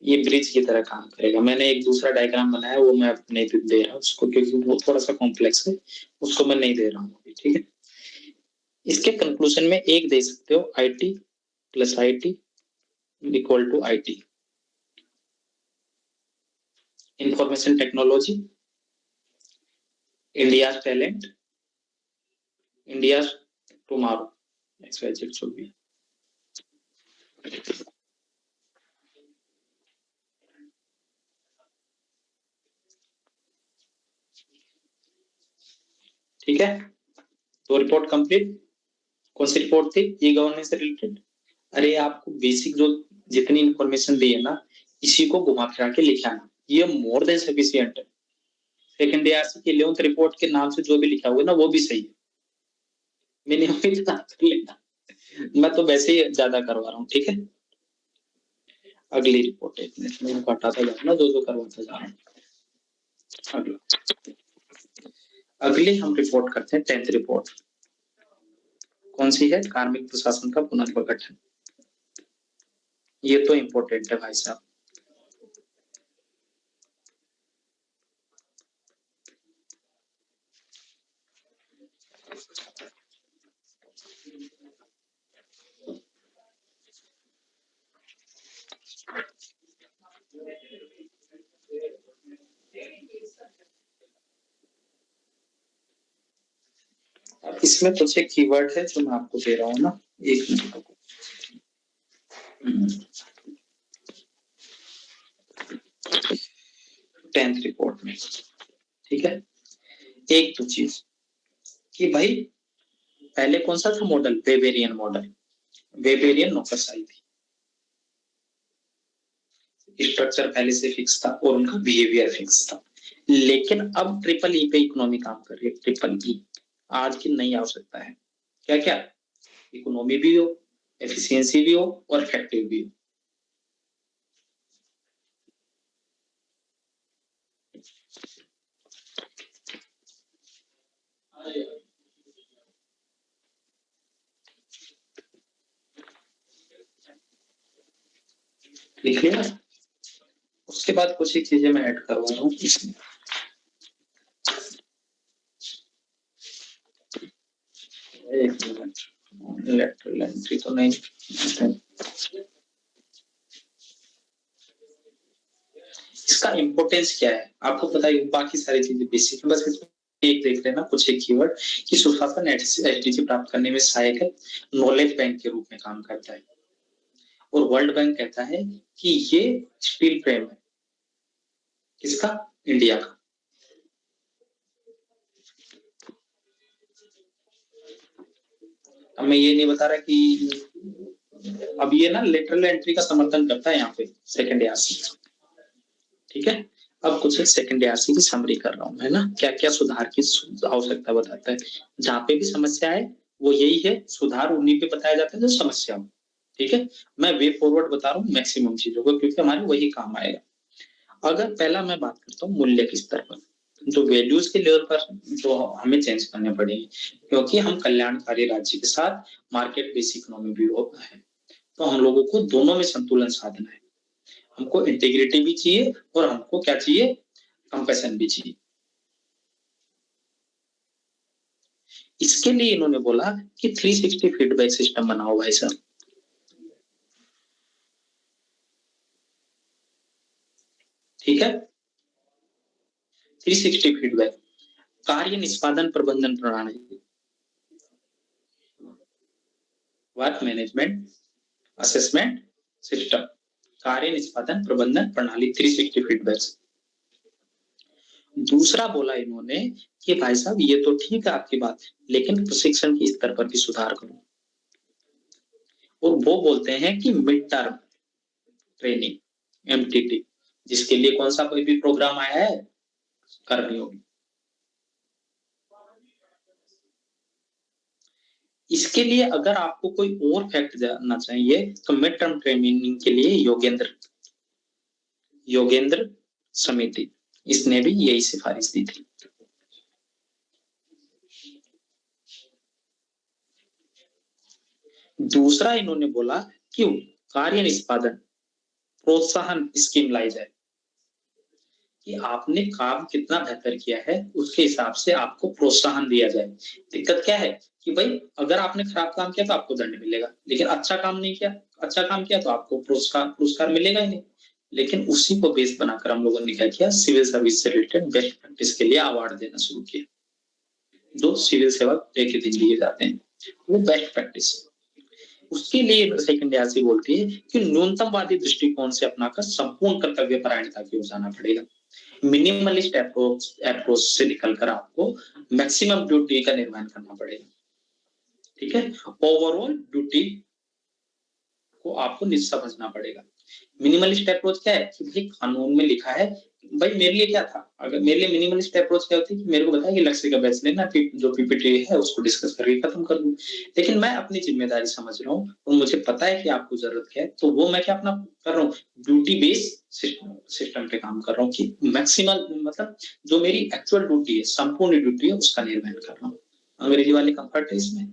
ये ब्रिज की तरह काम करेगा। मैंने एक दूसरा डायग्राम बनाया, वो मैं नहीं दे रहा उसको, क्योंकि वो थोड़ा सा कॉम्प्लेक्स है, उसको मैं नहीं दे रहा हूँ, ठीक है। इसके कंक्लूजन में एक दे सकते हो, IT plus IT equal to IT, information technology, India talent, India tomorrow, XYZ should be, ठीक है। तो रिपोर्ट कंप्लीट। कौन सी रिपोर्ट थी, ई गवर्नेंस से रिलेटेड। अरे आपको बेसिक जो जितनी इंफॉर्मेशन दी है ना, इसी को घुमा फिरा के लिखाना, ये मोर देन सफिशिएंट है। सेकंड ARC की 11th रिपोर्ट के नाम से जो भी लिखा हुआ है ना, वो भी सही है, मिनिमम इतना कर लेना, मैं तो वैसे ही ज्यादा करवा रहा हूँ, ठीक है। अगली रिपोर्ट एक मिनट में हटाता जा रहा, जो करवाता जा रहा हूँ। अगली हम रिपोर्ट करते हैं 10th रिपोर्ट, कौन सी है, कार्मिक प्रशासन का पुनर्गठन। ये तो इंपॉर्टेंट है भाई साहब। इसमें कुछ एक कीवर्ड है जो मैं आपको दे रहा हूँ ना, एक मिनट। 10th रिपोर्ट में, ठीक है। एक तो चीज कि भाई पहले कौन सा था मॉडल, वेबेरियन मॉडल, वेबेरियन नौकरशाही थी, स्ट्रक्चर पहले से फिक्स था और उनका बिहेवियर फिक्स था। लेकिन अब ट्रिपल ई पे इकोनॉमी काम कर रही है, ट्रिपल ई आज की नई आवश्यकता है। क्या क्या, इकोनॉमी भी हो, एफिशिएंसी भी हो और इफेक्टिव भी हो। लिख लिया। उसके बाद कुछ एक चीजें मैं ऐड करवा रहा हूँ इसमें। एक मिनट, लेटरल एंट्री तो नहीं, इसका इंपॉर्टेंस क्या है आपको पता है, बाकी सारी चीजें बेसिक है, बस इसमें एक देख लेना कुछ एक कीवर्ड कि सुशासन एसडीजी प्राप्त करने में सहायक है, नॉलेज बैंक के रूप में काम करता है। और वर्ल्ड बैंक कहता है कि ये स्टील फ्रेम है, किसका? इंडिया का। अब मैं ये नहीं बता रहा कि अब ये ना लेटरल एंट्री का समर्थन करता है यहाँ पे सेकंड एआरसी, ठीक है। अब कुछ सेकंड एआरसी की समरी कर रहा हूँ, है ना, क्या क्या सुधार की आवश्यकता बताता है। जहाँ पे भी समस्या है वो यही है, सुधार उन्हीं पे बताया जाता है जो समस्या हो, ठीक है। मैं वे फॉरवर्ड बता रहा हूँ मैक्सिमम चीजों को, क्योंकि हमारे वही काम आएगा। अगर पहला मैं बात करता हूँ मूल्य के स्तर पर, जो वैल्यूज के लेवल पर जो हमें चेंज करने पड़ेंगे, क्योंकि हम कल्याणकारी राज्य के साथ मार्केट बेस्ड इकोनॉमी भी है, तो हम लोगों को दोनों में संतुलन साधना है। हमको इंटीग्रिटी भी चाहिए और हमको क्या चाहिए? कंपैशन भी चाहिए। इसके लिए इन्होंने बोला कि 360 फीडबैक सिस्टम बनाओ भाई साहब, ठीक है। 360 फीडबैक, कार्य निष्पादन प्रबंधन प्रणाली, वर्क मैनेजमेंट असेसमेंट सिस्टम, कार्य निष्पादन प्रबंधन प्रणाली 360 फीडबैक। दूसरा बोला इन्होंने कि भाई साहब ये तो ठीक है आपकी बात, लेकिन प्रशिक्षण के स्तर पर भी सुधार करो। और वो बोलते हैं कि मिड टर्म ट्रेनिंग एमटीटी, जिसके लिए कौन सा कोई भी प्रोग्राम आया है करनी होगी। इसके लिए अगर आपको कोई और फैक्ट जानना चाहिए तो मिड टर्म ट्रेनिंग के लिए योगेंद्र समिति, इसने भी यही सिफारिश दी थी। दूसरा इन्होंने बोला कि कार्य निष्पादन प्रोत्साहन स्कीम लाई जाए, कि आपने काम कितना बेहतर किया है उसके हिसाब से आपको प्रोत्साहन दिया जाए। दिक्कत क्या है कि भाई अगर आपने खराब काम किया तो आपको दंड मिलेगा, लेकिन अच्छा काम नहीं किया, अच्छा काम किया तो आपको पुरस्कार मिलेगा ही नहीं। लेकिन उसी को बेस बनाकर हम लोगों ने क्या किया, सिविल सर्विस से रिलेटेड बेस्ट प्रैक्टिस के लिए अवार्ड देना शुरू किया। जो सिविल सेवक एक ही दिन दिए जाते हैं वो बेस्ट प्रैक्टिस। उसके लिए सेकंड एआरसी बोलती है कि न्यूनतमवादी दृष्टिकोण से अपनाकर संपूर्ण कर्तव्य परायणता की ओर जाना पड़ेगा। मिनिमलिस्ट अप्रोच से निकलकर आपको मैक्सिमम ड्यूटी का निर्माण करना पड़ेगा, ठीक है। ओवरऑल ड्यूटी को आपको समझना पड़ेगा। मिनिमलिस्ट अप्रोच क्या है कि भाई कानून में लिखा है, भाई मेरे लिए क्या था, अगर मेरे लिए मिनिमलिस्ट अप्रोच क्या होती है कि मेरे को बताया कि लक्ष्य का बैच लेना, जो पीपीटी है उसको डिस्कस करके खत्म कर दूं। लेकिन मैं अपनी जिम्मेदारी समझ रहा हूँ और मुझे पता है कि आपको जरूरत क्या है, तो वो मैं क्या अपना कर रहा हूँ, ड्यूटी बेस सिस्टम पे काम कर रहा हूँ कि मैक्सिमल मतलब जो मेरी एक्चुअल ड्यूटी है, संपूर्ण ड्यूटी है, उसका निर्वहन कर रहा हूँ। अंग्रेजी वाले कंफर्ट है इसमें,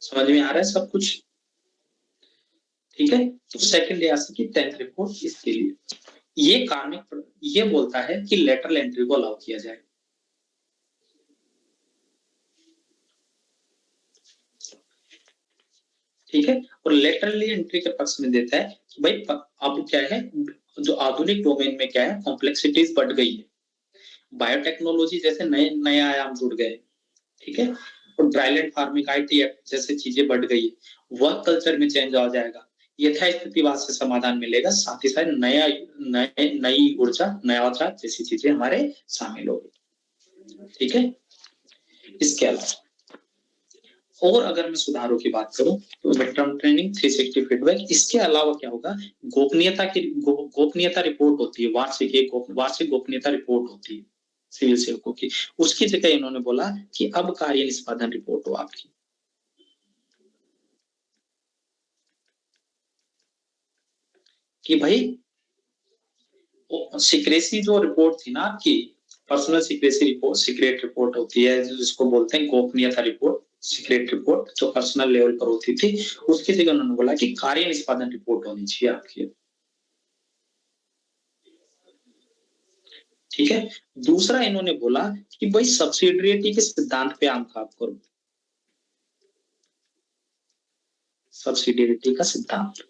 समझ में आ रहा है सब कुछ, ठीक है। तो सेकंड एआरसी की 10th रिपोर्ट इसके लिए ये कार्मिक ये बोलता है कि लेटरल एंट्री को अलाउ किया जाए, ठीक है। और लेटरल एंट्री के पक्ष में देता है कि भाई अब क्या है, जो आधुनिक डोमेन में क्या है, कॉम्प्लेक्सिटीज बढ़ गई है, बायोटेक्नोलॉजी जैसे नए नए आयाम जुड़ गए, ठीक है। और ड्राईलैंड फार्मिंग, आईटी जैसे चीजें बढ़ गई है, वर्क कल्चर में चेंज आ जाएगा, यथास्थितिवाद से समाधान मिलेगा, साथ ही साथ नई ऊर्जा नवाचार जैसी चीजें हमारे शामिल होगी, ठीक है। इसके अलावा और अगर मैं सुधारों की बात करूं तो मिड टर्म ट्रेनिंग 360 फीडबैक, इसके अलावा क्या होगा, गोपनीयता रिपोर्ट होती है, वार्षिक गोपनीयता रिपोर्ट होती है सिविल सेवकों की, उसकी जगह इन्होंने बोला कि अब कार्य निष्पादन रिपोर्ट हो आपकी, कि भाई सीक्रेसी जो रिपोर्ट थी ना आपकी, personal secrecy report, secret report होती है जिसको बोलते हैं गोपनीयता रिपोर्ट, सीक्रेट रिपोर्ट जो पर्सनल लेवल पर होती थी, उसकी जगह उन्होंने बोला कि कार्य निष्पादन रिपोर्ट होनी चाहिए आपकी, ठीक है। दूसरा इन्होंने बोला कि भाई सब्सिडियरिटी के सिद्धांत पे आप काम करो, सब्सिडियरिटी का सिद्धांत,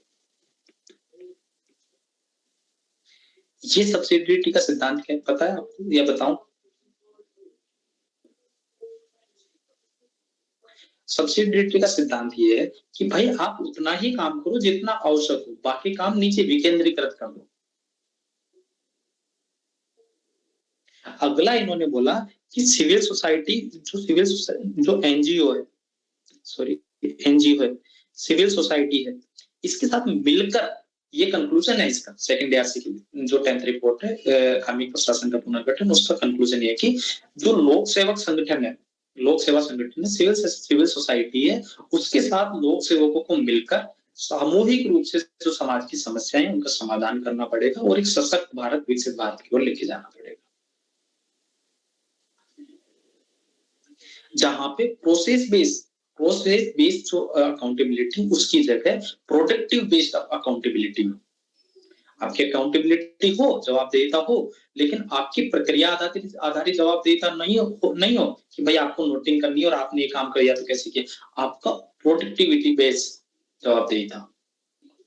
ये सब्सिडियरिटी का सिद्धांत क्या है पता है आपको या बताऊं? सब्सिडियरिटी का सिद्धांत ये है कि भाई आप उतना ही काम करो जितना आवश्यक हो, बाकी काम नीचे विकेंद्रीकृत कर दो। अगला इन्होंने बोला कि सिविल सोसाइटी जो एनजीओ है, सॉरी एनजीओ है, सिविल सोसाइटी है, इसके साथ मिलकर, ये कंक्लूजन है इसका सेकंड ईयर की जो 10th रिपोर्ट है कार्मिक प्रशासन का पुनर्गठन, उसका कंक्लूजन ये है कि जो लोक सेवक संगठन है, लोक सेवा संगठन है, सिविल सोसाइटी है, उसके साथ लोक सेवकों को मिलकर सामूहिक रूप से जो समाज की समस्याएं उनका समाधान करना पड़ेगा और एक सशक्त भारत, विकसित भारत की ओर लेके जाना पड़ेगा, जहां पे प्रोसेस बेस्ड जो अकाउंटेबिलिटी उसकी जगह प्रोडक्टिव बेस्ड अकाउंटेबिलिटी में आपकी अकाउंटेबिलिटी हो, जवाबदेहिता हो, लेकिन आपकी प्रक्रिया आधारित जवाबदेहिता नहीं हो कि भाई आपको नोटिंग करनी है और आपने ये काम कर दिया तो कैसे किया। आपका प्रोडक्टिविटी बेस्ड जवाबदेहिता,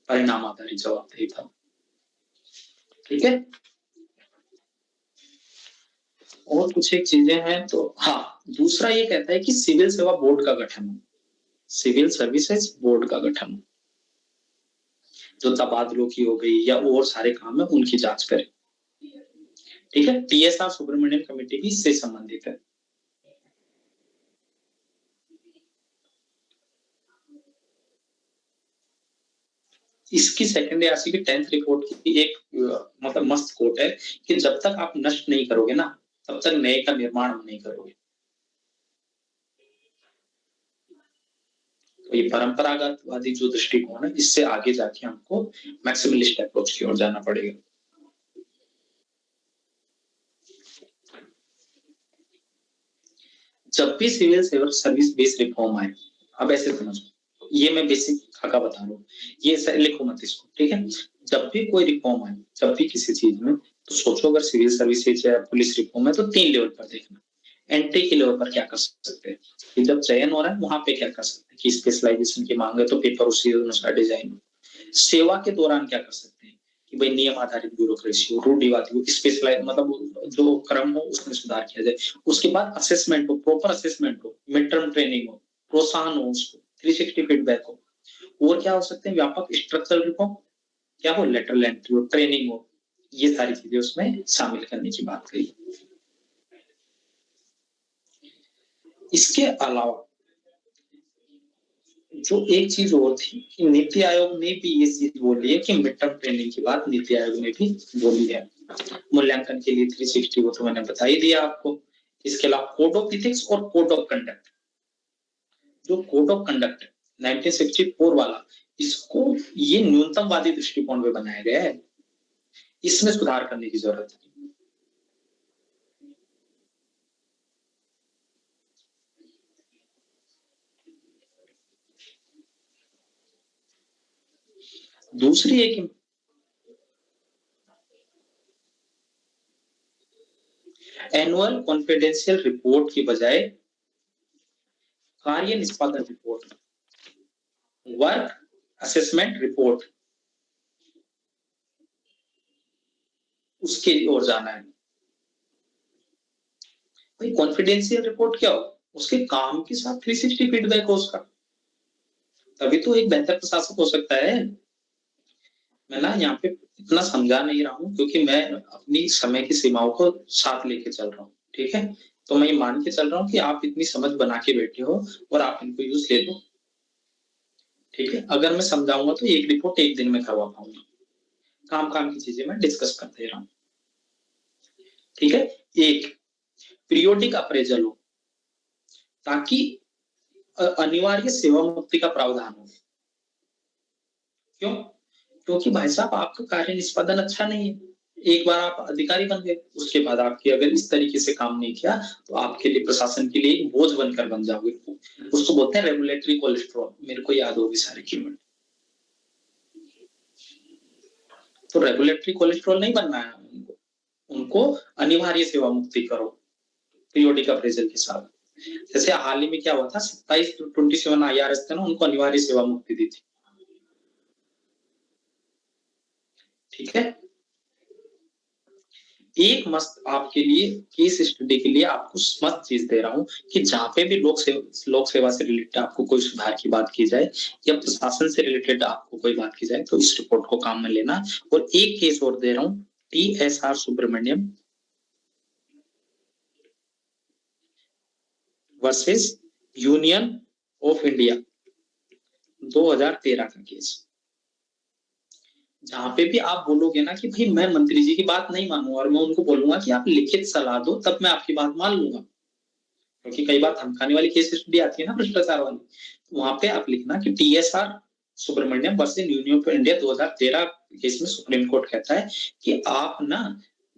परिणाम आधारित जवाबदेहिता। ठीक है, और कुछ एक चीजें हैं तो हाँ, दूसरा ये कहता है कि सिविल सेवा बोर्ड का गठन हो, सिविल सर्विसेज बोर्ड का गठन हो, जो तबादलों की हो गई या और सारे काम है उनकी जांच करे। ठीक है, टीएसआर सुब्रमण्यम कमेटी भी इससे संबंधित है। इसकी सेकंड आरसी की 10th रिपोर्ट की एक मतलब मस्त कोट है कि जब तक आप नष्ट नहीं करोगे ना, तब तक नए का निर्माण नहीं करोगे। तो ये परंपरागतवादी जो दृष्टिकोण है, इससे आगे जाके हमको मैक्सिमलिस्ट अप्रोच की ओर जाना पड़ेगा। जब भी सिविल सर्विस बेस्ड रिफॉर्म आए, अब ऐसे समझो, ये मैं बेसिक खाका बता रहा हूँ, ये लिखो मत इसको, ठीक है। जब भी कोई रिफॉर्म आए, जब भी किसी चीज में, तो सोचो अगर सिविल सर्विसेज या पुलिस रिफॉर्म है तो 3 लेवल पर देखना। एंट्री के लेवल पर क्या कर सकते हैं, कि जब चयन हो रहा है वहां पे क्या कर सकते हैं, कि स्पेशलाइजेशन की मांग है तो पेपर उसी अनुसार डिजाइन। सेवा के दौरान क्या कर सकते हैं, कि भाई नियम आधारित ब्यूरोक्रेसी हो, रूढ़िवादी हो, स्पेशलाइज मतलब जो क्रम हो उसमें सुधार किया जाए। उसके बाद असेसमेंट हो, प्रॉपर असेसमेंट हो, मिड टर्म ट्रेनिंग हो, प्रोत्साहन हो, उसको 360 फीडबैक हो। और क्या हो सकते हैं, व्यापक स्ट्रक्चरल रिफॉर्म, क्या हो, लेटरल एंट्री हो, ट्रेनिंग हो, ये सारी चीजें उसमें शामिल करने की बात कही। इसके अलावा जो एक चीज और थी कि नीति आयोग ने भी ये चीज बोली है कि मिड टर्म ट्रेनिंग की बात नीति आयोग ने भी बोली है। मूल्यांकन के लिए 360 वो तो मैंने बता ही दिया आपको। इसके अलावा कोड ऑफ इथिक्स और कोड ऑफ कंडक्ट, जो कोड ऑफ कंडक्ट 1964 वाला, इसको ये न्यूनतमवादी दृष्टिकोण में बनाया गया है, इसमें सुधार करने की जरूरत है। दूसरी एक एनुअल कॉन्फिडेंशियल रिपोर्ट की बजाय कार्य निष्पादन रिपोर्ट, वर्क असेसमेंट रिपोर्ट, उसकी ओर जाना है। भाई कॉन्फिडेंशियल रिपोर्ट क्या हो, उसके काम के साथ 360 फीडबैक हो उसका, तभी तो एक बेहतर प्रशासक हो सकता है। मैं ना यहाँ पे इतना समझा नहीं रहा हूँ क्योंकि मैं अपनी समय की सीमाओं को साथ लेके चल रहा हूँ, ठीक है। तो मैं ये मान के चल रहा हूँ कि आप इतनी समझ बना के बैठे हो और आप इनको यूज ले लो, ठीक है। अगर मैं समझाऊंगा तो एक रिपोर्ट एक दिन में करवा पाऊंगा, काम की चीजें मैं डिस्कस करते रहा हूँ, ठीक है। एक पीरियोडिक अप्रेजल हो, ताकि अनिवार्य सेवा मुक्ति का प्रावधान हो। क्यों? क्योंकि भाई साहब आपका कार्य निष्पादन अच्छा नहीं है, एक बार आप अधिकारी बन गए, उसके बाद आपकी अगर इस तरीके से काम नहीं किया तो आपके लिए, प्रशासन के लिए एक बोझ बनकर बन जाओगे। उसको बोलते हैं रेगुलेटरी कोलेस्ट्रॉल, मेरे को याद होगी सारी कीमत। तो रेगुलेटरी कोलेस्ट्रॉल नहीं बनना है उनको, उनको अनिवार्य सेवा मुक्ति करो पीरियोडिक अप्रेजल के साथ। जैसे हाल ही में क्या हुआ था, 27 IRS थे ना, उनको अनिवार्य सेवा मुक्ति दी थी, ठीक है। एक मस्त आपके लिए केस स्टडी के लिए आपको मस्त चीज दे रहा हूं कि जहां पे भी लोक सेवा से रिलेटेड आपको कोई सुधार की बात की जाए या प्रशासन से रिलेटेड आपको कोई बात की जाए तो इस रिपोर्ट को काम में लेना। और एक केस और दे रहा हूं, TSR Subramaniam versus union of India 2013 का केस। जहां पे भी आप बोलोगे ना कि भाई मैं मंत्री जी की बात नहीं मानूंगा और मैं उनको बोलूंगा कि आप लिखित सलाह दो तब मैं आपकी बात मान लूंगा, क्योंकि कई बार धमकाने वाली केस स्टडी आती है ना भ्रष्टाचार वाली, तो वहां पे आप लिखना कि TSR Subramaniam versus union of India 2013 case में सुप्रीम कोर्ट कहता है कि आप ना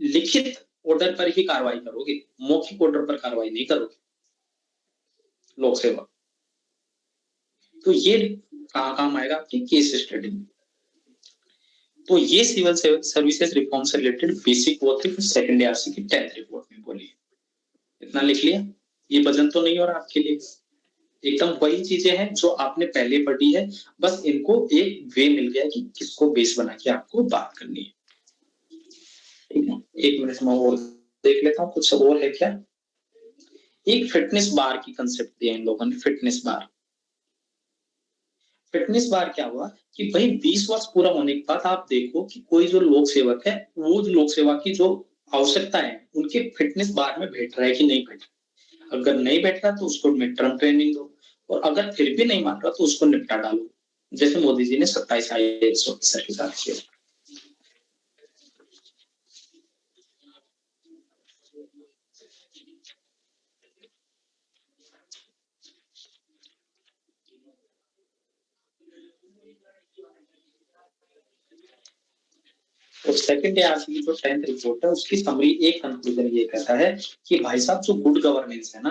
लिखित ऑर्डर पर ही कार्रवाई करोगे, मौखिक ऑर्डर पर कार्रवाई नहीं करोगे लोक सेवा। तो ये कहाँ काम आएगा आपकी केस स्टडी में। तो ये सिविल सर्विसेज रिफॉर्म से रिलेटेड बेसिक वो थी सेकंड ARC की 10th रिपोर्ट में बोली। इतना लिख लिया, ये वजन तो नहीं हो रहा आपके लिए, एकदम वही चीजें हैं जो आपने पहले पढ़ी है, बस इनको एक वे मिल गया कि किसको बेस बना के आपको बात करनी है। ठीक है, एक मिनट में और देख लेता हूँ कुछ और है क्या। एक फिटनेस बार की कंसेप्ट दिया इन लोगों ने, फिटनेस बार। फिटनेस बार क्या हुआ कि भाई 20 वर्ष पूरा होने के बाद आप देखो कि कोई जो लोक सेवक है वो लोक सेवा की जो आवश्यकता है उनके फिटनेस बार में बैठ रहा है कि नहीं बैठ रहा। अगर नहीं बैठ रहा तो उसको मिड टर्म ट्रेनिंग दो, और अगर फिर भी नहीं मान रहा तो उसको निपटा डालो, जैसे मोदी जी ने 27 IAS ऑफिसर के साथ किया। और सेकंड ARC की जो 10th रिपोर्ट है उसकी समरी एक कंक्लूजन ये कहता है कि भाई साहब जो गुड गवर्नेंस है ना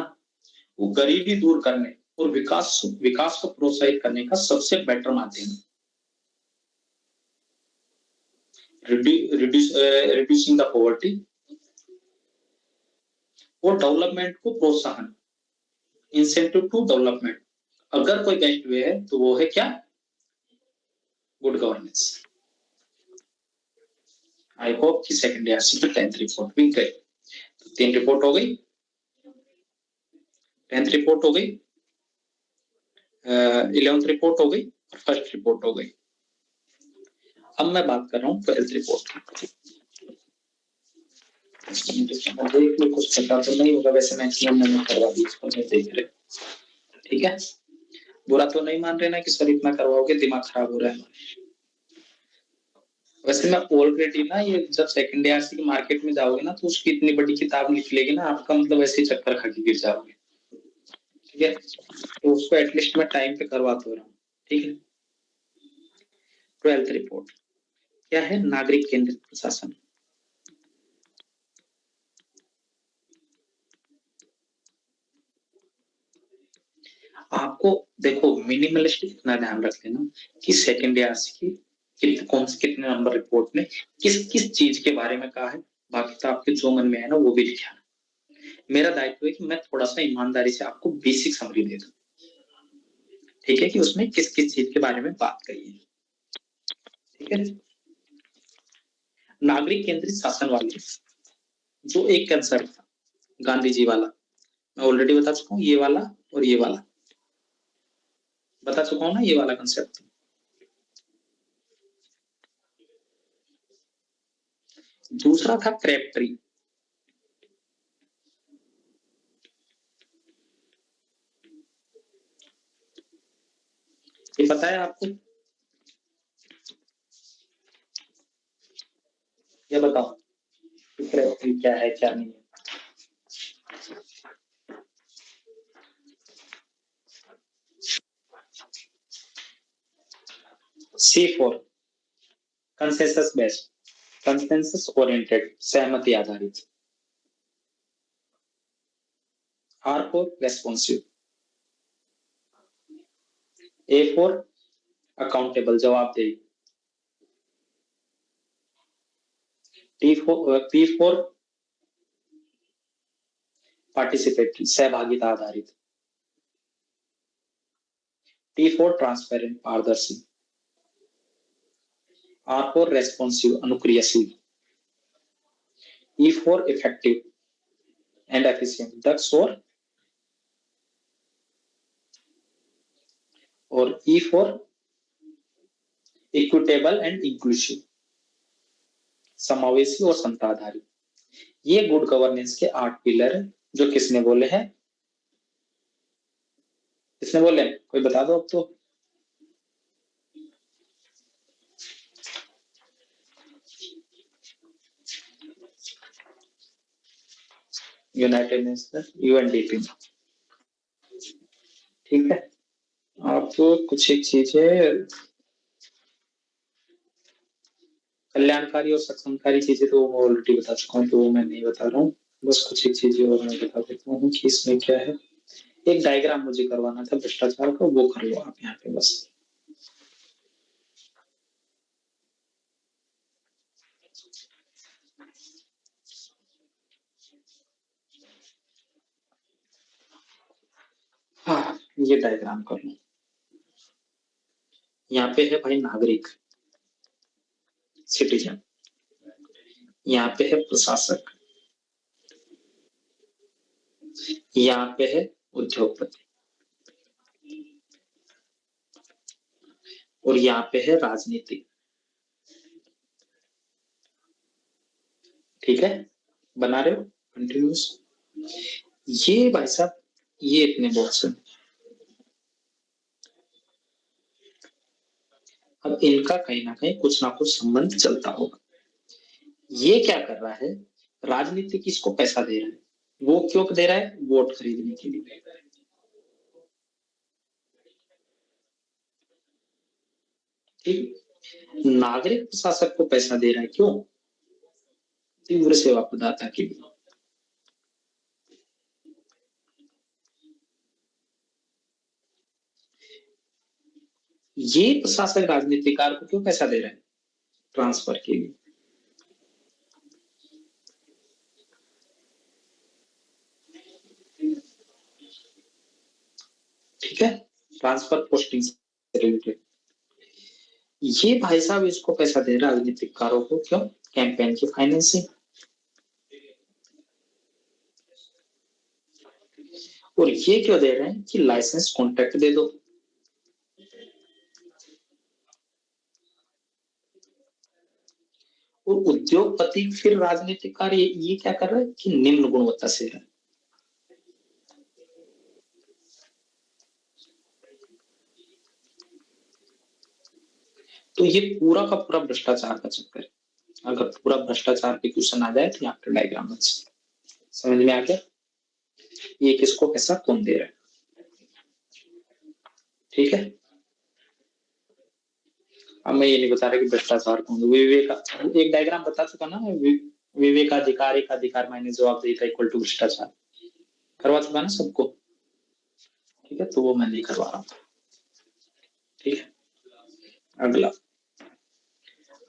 वो गरीबी दूर करने और विकास को प्रोत्साहित करने का सबसे बेटर माध्यम है। रिड्यूसिंग द पॉवर्टी और डेवलपमेंट को प्रोत्साहन, इंसेंटिव टू डेवलपमेंट। अगर कोई बेस्ट वे है तो वो है क्या, गुड गवर्नेंस। आई होप कि सेकंड ARC की 10th रिपोर्ट भी गई। तो 3 रिपोर्ट हो गई, 10th रिपोर्ट हो गई, 11th रिपोर्ट हो गई और फर्स्ट रिपोर्ट हो गई। अब मैं बात कर रहा हूँ 12th रिपोर्ट की। देख लो कुछ पता तो नहीं होगा, वैसे मैक्सिमम मैंने करवा दी, इसको नहीं देख रहे। ठीक है, बुरा तो नहीं मान रहे ना कि सर इतना करवाओगे दिमाग खराब हो रहा है। वैसे मैं ऑलरेडी ना ये जब सेकंड ARC की मार्केट में जाओगे ना तो उसकी इतनी बड़ी किताब निकलेगी ना आपका मतलब ऐसे ही चक्कर खा के गिर जाओगे। ठीक है, तो उसको एटलीस्ट मैं टाइम पे करवा तो रहा हूँ। ठीक है, 12th रिपोर्ट क्या है, नागरिक केंद्रित प्रशासन। आपको देखो मिनिमलिस्ट इतना ध्यान रख लेना कि सेकंड ARC की कितने नंबर रिपोर्ट में किस किस चीज के बारे में कहा है, बाकी तो आपके जो मन में है ना वो भी लिखा है। मेरा दायित्व है कि मैं थोड़ा सा ईमानदारी से आपको बेसिक समरी दे दूं। ठीक है, कि उसमें किस किस चीज के बारे में बात करी है। ठीक है, नागरिक केंद्रित शासन वाले जो एक कंसेप्ट था गांधी जी वाला, मैं ऑलरेडी बता चुका हूँ, ये वाला और ये वाला बता चुका हूँ ना, ये वाला कंसेप्ट। दूसरा था क्रैप ट्री। ये पता है आपको, ये बताओ क्रैप ट्री क्या है क्या नहीं है। C4 consensus based, consensus oriented, सहमति आधारित। R4 रेस्पॉन्सिव, A4 अकाउंटेबल जवाबदेही, P4 पार्टिसिपेटरी सहभागिता आधारित, T4 ट्रांसपेरेंट पारदर्शी, R4 रेस्पॉन्सिव अनुक्रियाशील, E for effective and efficient, दक्ष और E for equitable and inclusive, समावेशी और समताधारी। ये गुड गवर्नेंस के 8 पिलर हैं जो किसने बोले हैं? किसने बोले? कोई बता दो अब तो। United nation, UNDP. ठीक है, आप कुछ एक चीजें कल्याणकारी और सक्षमकारी चीजें तो मैं ऑलरेडी बता चुका हूँ, तो वो मैं नहीं बता रहा हूँ। बस कुछ एक चीजें और मैं बता देता हूँ कि इसमें क्या है। एक डायग्राम मुझे करवाना था भ्रष्टाचार का, वो कर लो आप यहाँ पे बस। हाँ, ये डायग्राम कर लो। यहाँ पे है भाई नागरिक, सिटीजन। यहाँ पे है प्रशासक, यहाँ पे है उद्योगपति, और यहाँ पे है राजनीतिक। ठीक है, बना रहे हो कंटिन्यूस? ये भाई साहब, ये इतने बॉक्स हैं। अब इनका कहीं ना कहीं कुछ ना कुछ संबंध चलता होगा। ये क्या कर रहा है? राजनीतिक इसको पैसा दे रहा है। वो क्यों दे रहा है? वोट खरीदने के लिए। ठीक, नागरिक प्रशासक को पैसा दे रहा है क्यों? तीव्र सेवा प्रदाता के लिए। ये प्रशासक राजनीतिकार को क्यों पैसा दे रहा है? ट्रांसफर के लिए। ठीक है, ट्रांसफर पोस्टिंग से रिलेटेड। ये भाई साहब इसको पैसा दे रहा है राजनीतिकारों को, क्यों? कैंपेन की फाइनेंसिंग। और ये क्यों दे रहे हैं कि लाइसेंस कॉन्ट्रैक्ट दे दो। और उद्योगपति फिर राजनीतिकार ये क्या कर रहा है कि निम्न गुणवत्ता से है। तो ये पूरा का पूरा भ्रष्टाचार का चक्कर है। अगर पूरा भ्रष्टाचार पे क्वेश्चन आ जाए तो यहाँ पे डायग्राम समझ में आ गया? ये किसको पैसा कौन दे रहा है? ठीक है, अब मैं ये नहीं बता रहा कि भ्रष्टाचार कौन। विवेक, एक डायग्राम बता चुका ना मैं। विवेकाधिकार, एक अधिकार मायने जवाबदेही इक्वल टू भ्रष्टाचार, करवा चुका ना सबको। ठीक है, तो वो मैं नहीं करवा रहा हूँ। ठीक है, अगला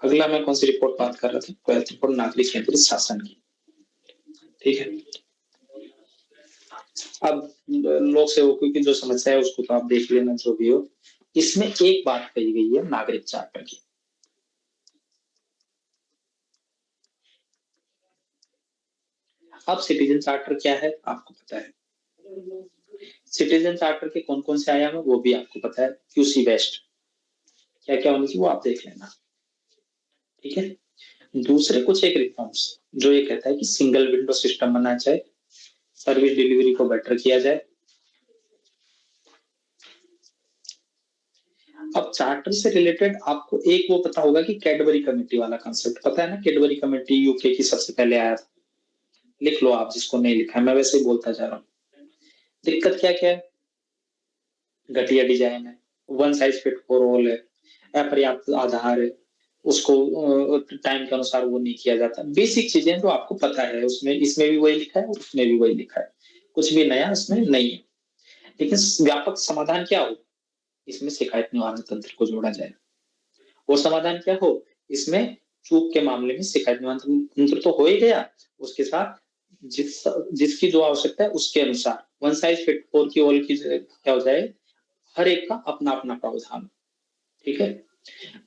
अगला मैं कौन सी रिपोर्ट बात कर रहा था? ट्वेल्थ रिपोर्ट, नागरिक केंद्रित शासन की। ठीक है, अब लोक सेवकों की जो समस्या है उसको तो आप देख लेना जो भी हो। इसमें एक बात कही गई है नागरिक चार्टर की। अब सिटीजन चार्टर क्या है आपको पता है? सिटीजन चार्टर के कौन कौन से आयाम है वो भी आपको पता है। क्यूसी बेस्ट क्या क्या होनी चाहिए वो आप देख लेना। ठीक है, दूसरे कुछ एक रिफॉर्म्स जो ये कहता है कि सिंगल विंडो सिस्टम बनना चाहिए, सर्विस डिलीवरी को बेटर किया जाए। अब चार्टर से रिलेटेड आपको एक वो पता होगा कि कैडबरी कमेटी वाला कंसेप्ट पता है ना? कैडबरी कमेटी यूके की सबसे पहले आया था। लिख लो आप जिसको नहीं लिखा है, मैं वैसे ही बोलता जा रहा हूँ। दिक्कत क्या क्या है? घटिया डिजाइन है, one size fit for all है, अपर्याप्त आधार है, उसको टाइम के अनुसार वो नहीं किया जाता। बेसिक चीजें जो आपको पता है, उसमें इसमें भी वही लिखा है, उसमें भी वही लिखा है, कुछ भी नया इसमें नहीं है। लेकिन व्यापक समाधान क्या हो? इसमें शिकायत निवारण तंत्र को जोड़ा जाए। वो समाधान क्या हो? इसमें चूक के मामले में शिकायत निवारण तंत्र तो हो ही गया, उसके साथ जिसकी जो आवश्यकता है उसके अनुसार वन साइज फिट फॉर की ऑल की क्या हो जाए, हर एक का अपना अपना प्रावधान। ठीक है,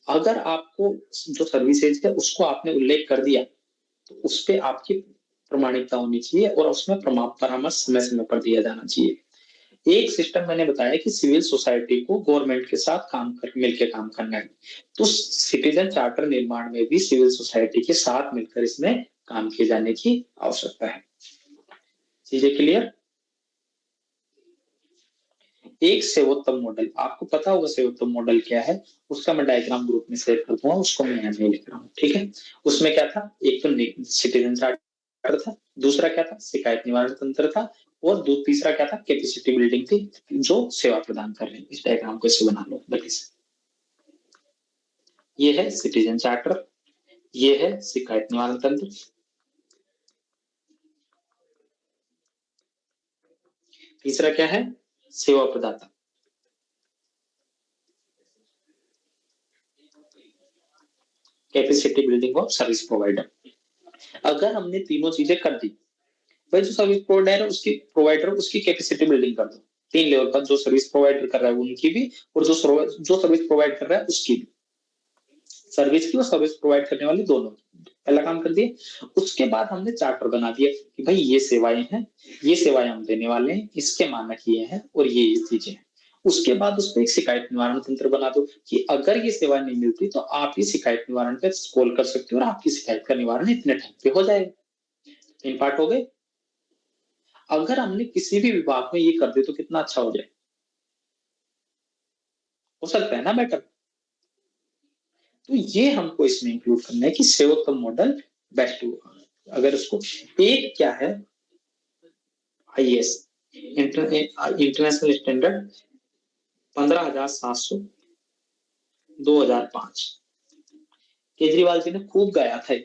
अगर आपको जो सर्विसेज है उसको आपने उल्लेख कर दिया तो उस पे आपकी प्रमाणिकता होनी चाहिए और उसमें परामर्श समय समय पर दिया जाना चाहिए। एक सिस्टम मैंने बताया कि सिविल सोसाइटी को गवर्नमेंट के साथ मिलकर काम करना है, तो सिटीजन चार्टर निर्माण में भी सिविल सोसाइटी के साथ मिलकर इसमें काम किए जाने की आवश्यकता है। चीजें क्लियर? एक सेवोत्तम मॉडल, आपको पता होगा सेवोत्तम मॉडल क्या है, उसका मैं डायग्राम ग्रुप में शेयर कर दूंगा, उसको मैं यहाँ नहीं लिख रहा हूँ, ठीक है। उसमें क्या था, एक तो सिटीजन चार्टर था, दूसरा क्या था, शिकायत निवारण तंत्र था, और तीसरा क्या था, कैपेसिटी बिल्डिंग थी जो सेवा प्रदान कर रहे हैं। इस डायग्राम को ऐसे बना लो जल्दी से। ये है सिटीजन चार्टर, ये है शिकायत निवारण तंत्र, तीसरा क्या है, सेवा प्रदाता, capacity building of service provider. अगर हमने तीनों चीजें कर दी, भाई जो सर्विस प्रोवाइडर उसकी कैपेसिटी बिल्डिंग कर दो, 3 लेवल पर, जो सर्विस प्रोवाइडर कर रहा है उनकी भी, और जो सर्विस प्रोवाइड कर रहा है उसकी भी, सर्विस की और सर्विस प्रोवाइड करने वाले दोनों की। पहला काम कर दिए। उसके बाद हमने चार्टर बना दिया कि भाई ये सेवाएं हैं, ये सेवाएं हम देने वाले हैं, इसके मानक ये हैं और ये चीजें हैं। उसके बाद उस पर एक शिकायत निवारण तंत्र बना दो कि अगर ये सेवा नहीं मिलती तो आप ये शिकायत निवारण पे कॉल कर सकते हो और आपकी शिकायत का निवारण इतने टाइम पे हो जाएगा। 3 पार्ट हो गए। अगर हमने किसी भी विभाग में ये कर दे तो कितना अच्छा हो जाए, हो सकता है ना बेटर। तो ये हमको इसमें इंक्लूड करना है कि सेवोत्तम मॉडल बेस्ट होगा। अगर उसको एक क्या है, IAS international standard 15,700 2005, Kejriwal ji ने खूब गाया था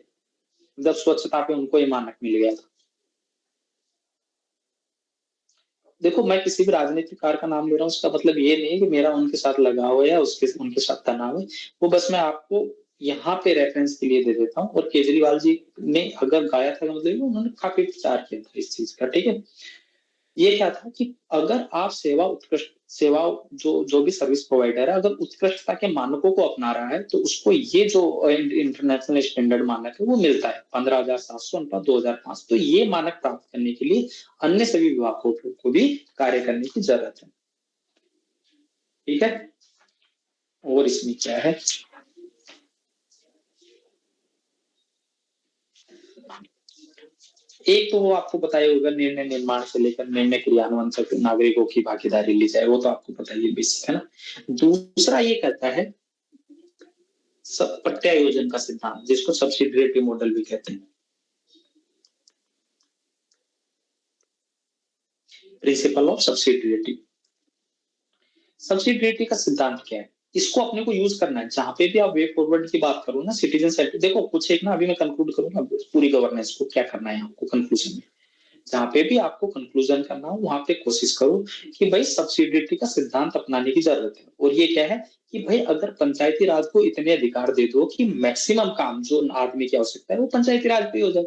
जब स्वच्छता पे उनको ये मानक मिल गया था। देखो मैं किसी भी राजनीतिकार का नाम ले रहा हूँ, उसका मतलब ये नहीं है कि मेरा उनके साथ लगाव है या उनके साथ तनाव है, वो बस मैं आपको यहाँ पे रेफरेंस के लिए दे देता हूँ। और केजरीवाल जी ने अगर गाया था मतलब उन्होंने काफी प्रचार किया था इस चीज का, ठीक है। ये क्या था कि अगर आप सेवा जो भी सर्विस प्रोवाइडर है अगर उत्कृष्टता के मानकों को अपना रहा है तो उसको ये जो इंटरनेशनल स्टैंडर्ड मानक है वो मिलता है 15,700 2005। तो ये मानक प्राप्त करने के लिए अन्य सभी विभागों को भी कार्य करने की जरूरत है, ठीक है। और इसमें क्या है, एक तो वो आपको पता ही होगा, निर्णय निर्माण से लेकर निर्णय क्रियान्वयन तक नागरिकों की भागीदारी ली जाए, वो तो आपको पता ही है, बेसिक है ना। दूसरा ये कहता है प्रत्यायोजन का सिद्धांत, जिसको सब्सिडियरिटी मॉडल भी कहते हैं। Principle of subsidiarity. सब्सिडियरिटी का सिद्धांत क्या है, इसको अपने को यूज करना है जहां पे भी आप वे फॉरवर्ड की बात करो ना, सिटीजन सेंटर। देखो कुछ एक ना, अभी मैं कंक्लूड करूंगा पूरी गवर्नेंस को क्या करना है आपको कंक्लूजन में। जहां पे भी आपको कंक्लूजन करना हो वहां पे कोशिश करो कि भाई सब्सिडियरिटी का सिद्धांत अपनाने की जरूरत है। और ये क्या है कि भाई अगर पंचायती राज को इतने अधिकार दे दो कि मैक्सिमम काम जो आदमी की आवश्यकता है वो पंचायती राज पे हो जाए।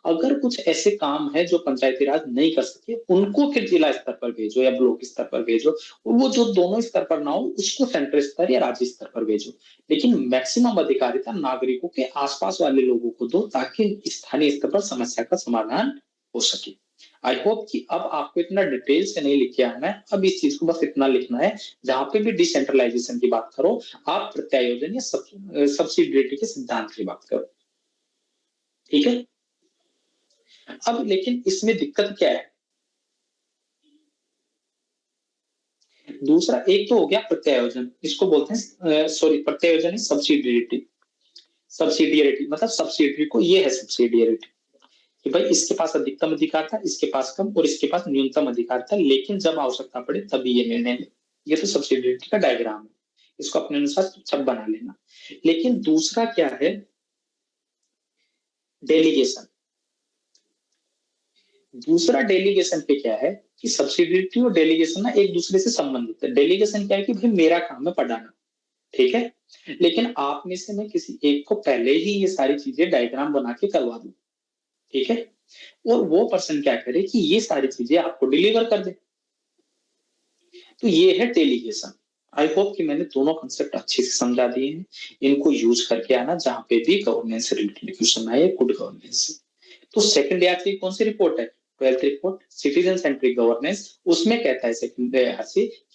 अगर कुछ ऐसे काम है जो पंचायती राज नहीं कर सके उनको फिर जिला स्तर पर भेजो या ब्लॉक स्तर पर भेजो, और वो जो दोनों स्तर पर ना हो उसको सेंट्रल स्तर या राज्य स्तर पर भेजो। लेकिन मैक्सिमम अधिकारिता नागरिकों के आसपास वाले लोगों को दो ताकि स्थानीय स्तर पर समस्या का समाधान हो सके। आई होप कि अब आपको इतना डिटेल से नहीं लिख के आना है, अब इस चीज को बस इतना लिखना है जहां पे भी डिसेंट्रलाइजेशन की बात करो आप प्रत्यायोजन या सब्सिडियरिटी के सिद्धांत की बात करो, ठीक है। अब लेकिन इसमें दिक्कत क्या है, दूसरा एक तो हो गया प्रत्यायोजन, इसको बोलते हैं सॉरी प्रत्यायोजन सब्सिडियरिटी। सब्सिडियरिटी मतलब सब्सिडियरी को, ये है सब्सिडियरिटी कि भाई इसके पास अधिकतम अधिकार था, इसके पास कम और इसके पास न्यूनतम अधिकार था, लेकिन जब आवश्यकता पड़े तभी ये निर्णय ले। ये तो सब्सिडियरिटी का डायग्राम है, इसको अपने अनुसार सब बना लेना। लेकिन दूसरा क्या है, डेलीगेशन। दूसरा डेलीगेशन पे क्या है कि सब्सिडियरिटी और डेलीगेशन ना एक दूसरे से संबंधित है। डेलीगेशन क्या है कि भाई मेरा काम है पढ़ाना, ठीक है, लेकिन आप में से मैं किसी एक को पहले ही ये सारी चीजें डायग्राम बना के करवा दूं, ठीक है, और वो पर्सन क्या करे कि ये सारी चीजें आपको डिलीवर कर दे। तो ये है डेलीगेशन। आई होप कि मैंने दोनों कंसेप्ट अच्छे से समझा दिए हैं, इनको यूज करके आना जहां पे भी गवर्नेंस से रिलेटेड क्वेश्चन आए गुड गवर्नेंस से। तो सेकंड ईयर की कौन सी रिपोर्ट है? 12th report citizen centric governance. उसमें कहता है सेकंड ईयर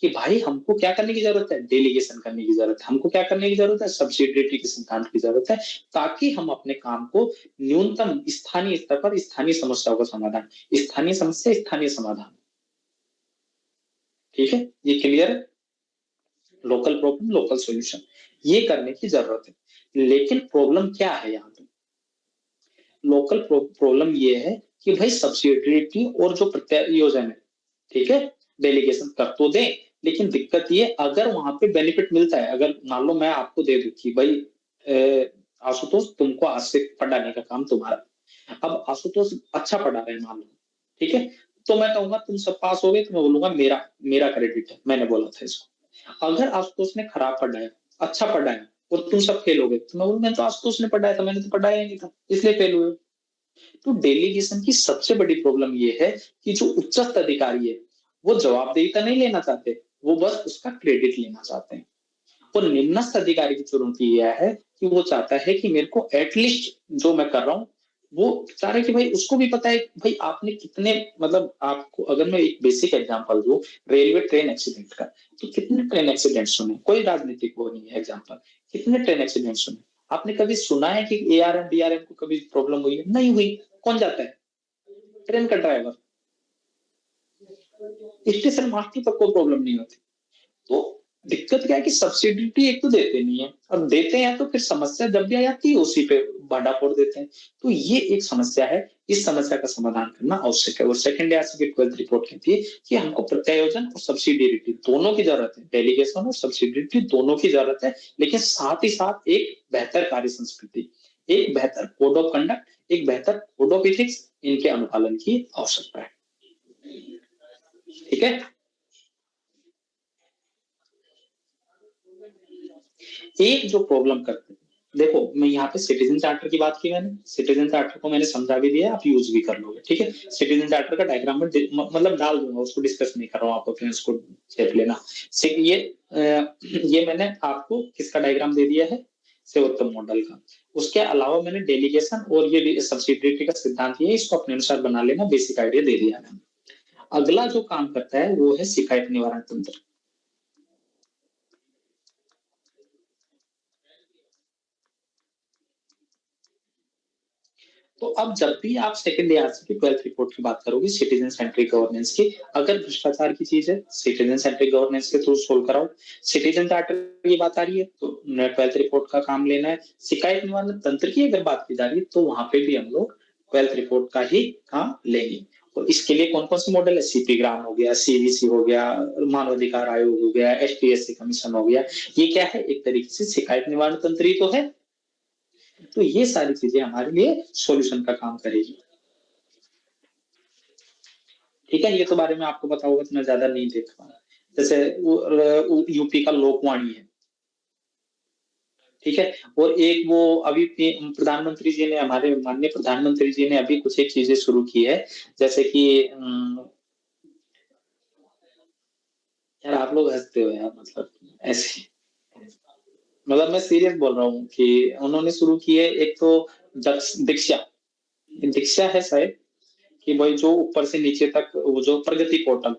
कि भाई हमको क्या करने की जरूरत है? डेलीगेशन करने की जरूरत है। हमको क्या करने की जरूरत है? सब्सिडियरिटी के सिद्धांत की जरूरत है, ताकि हम अपने काम को न्यूनतम स्थानीय स्तर पर स्थानीय समस्याओं का समाधान, स्थानीय समस्या स्थानीय समाधान, ठीक है, ये क्लियर है? लोकल प्रॉब्लम लोकल सॉल्यूशन, ये करने की जरूरत है। लेकिन प्रॉब्लम क्या है यहाँ पे? लोकल प्रॉब्लम ये है कि भाई सब्सिडियरिटी और जो प्रत्यायोजन है, ठीक है, डेलीगेशन कर तो दें, लेकिन दिक्कत ये अगर वहां पे बेनिफिट मिलता है, अगर मान लो मैं आपको दे दूं कि भाई आशुतोष तुमको आज से पढ़ाने का काम तुम्हारा, अब आशुतोष अच्छा पढ़ा रहे हैं मान लो, ठीक है, तो मैं कहूंगा तुम सब पास हो गए, तो मैं बोलूंगा मेरा मेरा क्रेडिट है, मैंने बोला था इसको। अगर आशुतोष ने खराब पढ़ाया, अच्छा पढ़ाया और तुम सब फेल हो गए, तो मैं बोलूंगा तो आशुतोष ने पढ़ाया था, मैंने तो पढ़ाया ही नहीं था, इसलिए फेल हुए। तो डेलीगेशन की सबसे बड़ी प्रॉब्लम ये है कि जो उच्चस्थ अधिकारी है वो जवाबदेही नहीं लेना चाहते, वो बस उसका क्रेडिट लेना चाहते हैं। और निम्नस्थ अधिकारी की चुनौती यह है कि वो चाहता है कि मेरे को एटलीस्ट जो मैं कर रहा हूँ वो चाह रहे कि भाई उसको भी पता है भाई आपने कितने, मतलब आपको अगर मैं एक बेसिक एग्जांपल दूं रेलवे ट्रेन एक्सीडेंट का, तो कितने ट्रेन एक्सीडेंट सुने? कोई राजनीतिक वो नहीं है एग्जांपल, कितने ट्रेन एक्सीडेंट सुने? आपने कभी सुना है कि एआरएम डीआरएम को कभी प्रॉब्लम हुई है? नहीं हुई। कौन जाता है? ट्रेन का ड्राइवर। स्टेशन मास्टर तक को प्रॉब्लम नहीं होती। तो दिक्कत क्या है कि सब्सिडिटी एक तो देते नहीं है, और देते हैं तो फिर समस्या जब भी आ जाती है उसी पे भांडा फोड़ देते हैं। तो ये एक समस्या है, इस समस्या का समाधान करना आवश्यक है। और सेकंड ईयर की 12th रिपोर्ट कहती है कि हमको प्रत्यायोजन और सब्सिडियरिटी दोनों की जरूरत है, डेलीगेशन और सब्सिडियरिटी दोनों की जरूरत है, लेकिन साथ ही साथ एक बेहतर कार्य संस्कृति, एक बेहतर कोड ऑफ कंडक्ट, एक बेहतर कोड ऑफ इथिक्स, इनके अनुपालन की आवश्यकता है। ठीक है, एक जो प्रॉब्लम करते हैं, देखो मैं यहाँ पे सिटीजन चार्टर की बात की, मैंने सिटीजन चार्टर को मैंने समझा भी दिया, आप यूज भी कर लोगे, ठीक है। सिटीजन चार्टर का डायग्राम में मतलब डाल दूंगा, उसको डिस्कस नहीं कर रहा हूँ, आप अपने उसको चेक लेना। ये मैंने आपको किसका डायग्राम दे दिया है? सेवोत्तम मॉडल का। उसके अलावा मैंने डेलीगेशन और ये सब्सिडियरिटी का सिद्धांत ये इसको अपने अनुसार बना लेना, बेसिक आइडिया दे दिया मैंने। अगला जो काम करता है वो है शिकायत निवारण तंत्र। तो अब जब भी आप सेकंड ईयर की 12th रिपोर्ट की बात करोगे सिटीजन सेंट्रिक गवर्नेंस की, अगर भ्रष्टाचार की चीज है सिटीजन सेंट्रिक गवर्नेंस के थ्रू सोल्व कराओ। सिटीजन चार्टर की बात आ रही है तो 12th रिपोर्ट का काम लेना है। शिकायत निवारण तंत्र की अगर बात की जा रही है तो वहां पे भी हम लोग 12th रिपोर्ट का ही काम लेंगे। और इसके लिए कौन कौन से मॉडल है? सीपी ग्राम हो गया, सीवीसी हो गया, मानवाधिकार आयोग हो गया, एसटीएससी कमीशन हो गया। ये क्या है? एक तरीके से शिकायत निवारण तंत्र ही तो है। तो ये सारी चीजें हमारे लिए सॉल्यूशन का काम करेगी। ठीक है, ये तो बारे में आपको पता होगा तो मैं ज्यादा नहीं देख पाऊंगा। जैसे यूपी का लोकवाणी है, ठीक है। और एक वो अभी प्रधानमंत्री जी ने, हमारे माननीय प्रधानमंत्री जी ने अभी कुछ एक चीजें शुरू की है, जैसे कि यार आप लोग हंसते हो यार, मतलब ऐसे, मतलब मैं सीरियस बोल रहा हूँ कि उन्होंने शुरू की है एक तो दीक्षा, दीक्षा है शायद, कि भाई जो ऊपर से नीचे तक वो जो प्रगति पोर्टल,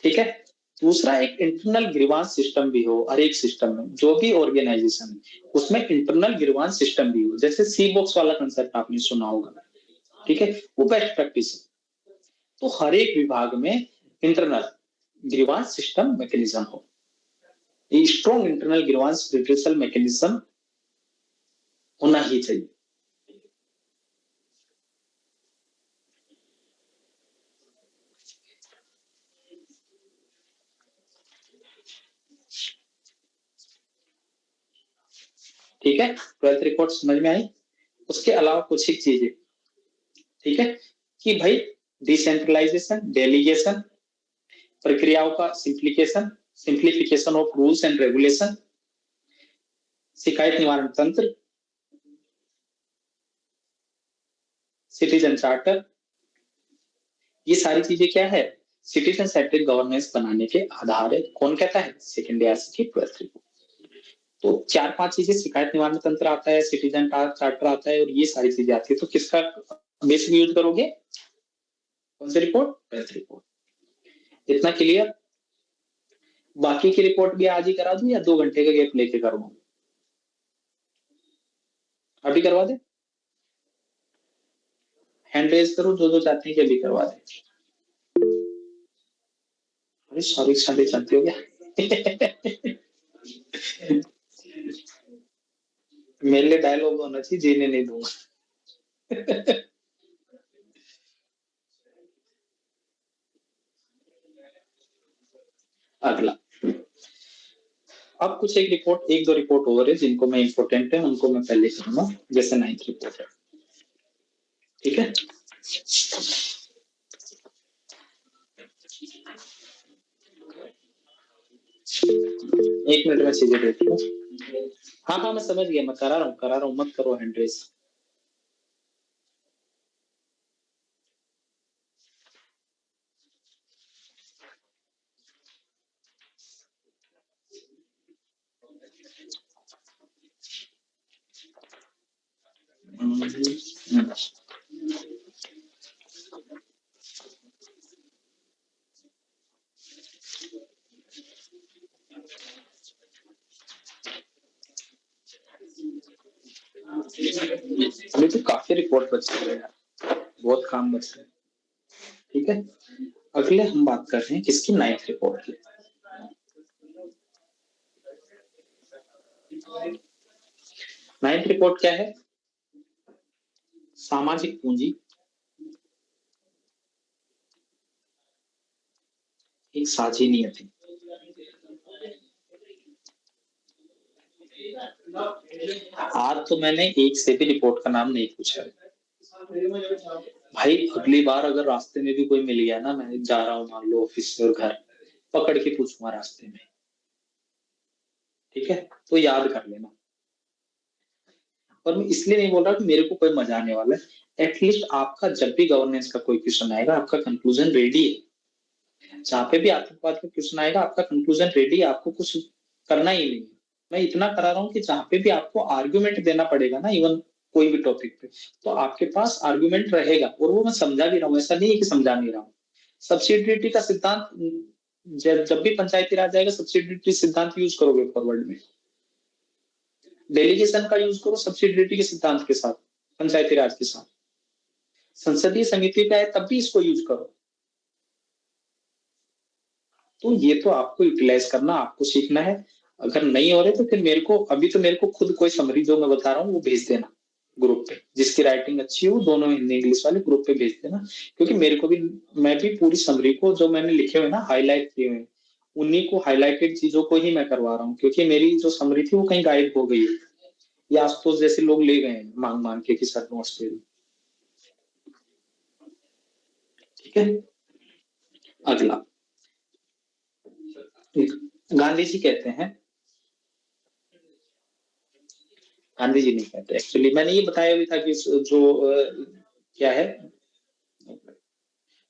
ठीक है। दूसरा एक इंटरनल ग्रीवांस सिस्टम भी हो, हर एक सिस्टम में जो भी ऑर्गेनाइजेशन है उसमें इंटरनल ग्रीवांस सिस्टम भी हो, जैसे सी बॉक्स वाला कंसेप्ट आपने सुना होगा, ठीक है, वो बेस्ट प्रैक्टिस है। तो हर एक विभाग में इंटरनल ग्रीवांस सिस्टम मैकेनिज्म हो, strong internal grievance redressal mechanism होना ही चाहिए। ठीक है, 12th रिपोर्ट समझ में आई? उसके अलावा कुछ ही चीजें, ठीक है, कि भाई डिसेंट्रलाइजेशन, डेलीगेशन, प्रक्रियाओं का simplification, simplification of rules and regulation, शिकायत निवारण तंत्र, सिटीजन चार्टर, ये सारी चीजें क्या है? सिटीजन सेंट्रिक गवर्नेंस बनाने के आधार है। कौन कहता है? सेकेंड ईयर की 12th रिपोर्ट। तो 4-5 चीजें, शिकायत निवारण तंत्र आता है, सिटीजन चार्टर आता है, और ये सारी चीजें आती है। तो किसका बेसिक यूज करोगे? कौन सी रिपोर्ट? 12th report. इतना क्लियर? बाकी की रिपोर्ट भी आज ही करा दूं या 2 घंटे का गैप लेके करवाऊं? अभी करवा दे? हैंड रेज करो जो चाहते हैं कि अभी करवा दे। अरे सॉरी सॉरी, जानते हो क्या? मेरे लिए डायलॉग होना चाहिए, जीने नहीं दूंगा। अगला, अब कुछ एक दो रिपोर्ट और है जिनको मैं इंपोर्टेंट है उनको मैं पहले करूंगा, जैसे 9th रिपोर्ट है। ठीक है, एक मिनट में चीजें देख लो। हाँ हाँ, मैं समझ गया, मैं करा रहा हूँ, मत करो हैंड रेज। अभी तो काफी रिपोर्ट बच रहे हैं, बहुत काम बच रहा है। ठीक है, अगले हम बात कर रहे हैं किसकी? 9th रिपोर्ट की। 9th रिपोर्ट क्या है? सामाजिक पूंजी एक साझी नियत है। आज तो मैंने एक से भी रिपोर्ट का नाम नहीं पूछा है भाई। अगली बार अगर रास्ते में भी कोई मिल गया ना, मैं जा रहा हूँ मान लो ऑफिस से और घर, पकड़ के पूछूंगा रास्ते में। ठीक है, तो याद कर लेना। और मैं इसलिए नहीं बोल रहा कि मेरे को कोई मजा आने वाला है। एटलीस्ट आपका जब भी गवर्नेंस का कोई क्वेश्चन आएगा, आपका कंक्लूजन रेडी है। जहां पे भी आतंकवाद का क्वेश्चन आएगा, आपका कंक्लूजन रेडी है, आपको कुछ करना ही नहीं। मैं इतना करा रहा हूँ कि जहां पे भी आपको आर्ग्यूमेंट देना पड़ेगा ना, इवन कोई भी टॉपिक पे, तो आपके पास आर्ग्यूमेंट रहेगा। और वो मैं समझा भी रहा हूँ, ऐसा नहीं है कि समझा नहीं रहा हूँ। सब्सिडियरिटी का सिद्धांत, जब भी पंचायती राज आएगा, सब्सिडियरिटी सिद्धांत यूज करोगे फॉरवर्ड में। डेलीगेशन का यूज करो सब्सिडियरिटी के सिद्धांत के साथ, पंचायती राज के साथ। संसदीय समिति पे आए तब भी इसको यूज करो। तो ये तो आपको यूटिलाइज करना, आपको सीखना है। अगर नहीं हो रहे तो फिर मेरे को, अभी तो मेरे को खुद कोई समरी जो मैं बता रहा हूँ वो भेज देना ग्रुप पे। जिसकी राइटिंग अच्छी हो, दोनों हिंदी इंग्लिश वाले ग्रुप पे भेज देना। क्योंकि मेरे को भी, मैं भी पूरी समरी को जो मैंने लिखे हुए ना, हाईलाइट किए हुए, उन्हीं को, हाईलाइटेड चीजों को ही मैं करवा रहा हूँ। क्योंकि मेरी जो समरी थी वो कहीं गायब हो गई है, या आशुतोष जैसे लोग ले गए हैं मांग मांग के कि सर नोट्स दे दो। ठीक है, अगला, गांधी जी कहते हैं, गांधी जी नहीं कहते एक्चुअली, मैंने ये बताया भी था कि जो क्या है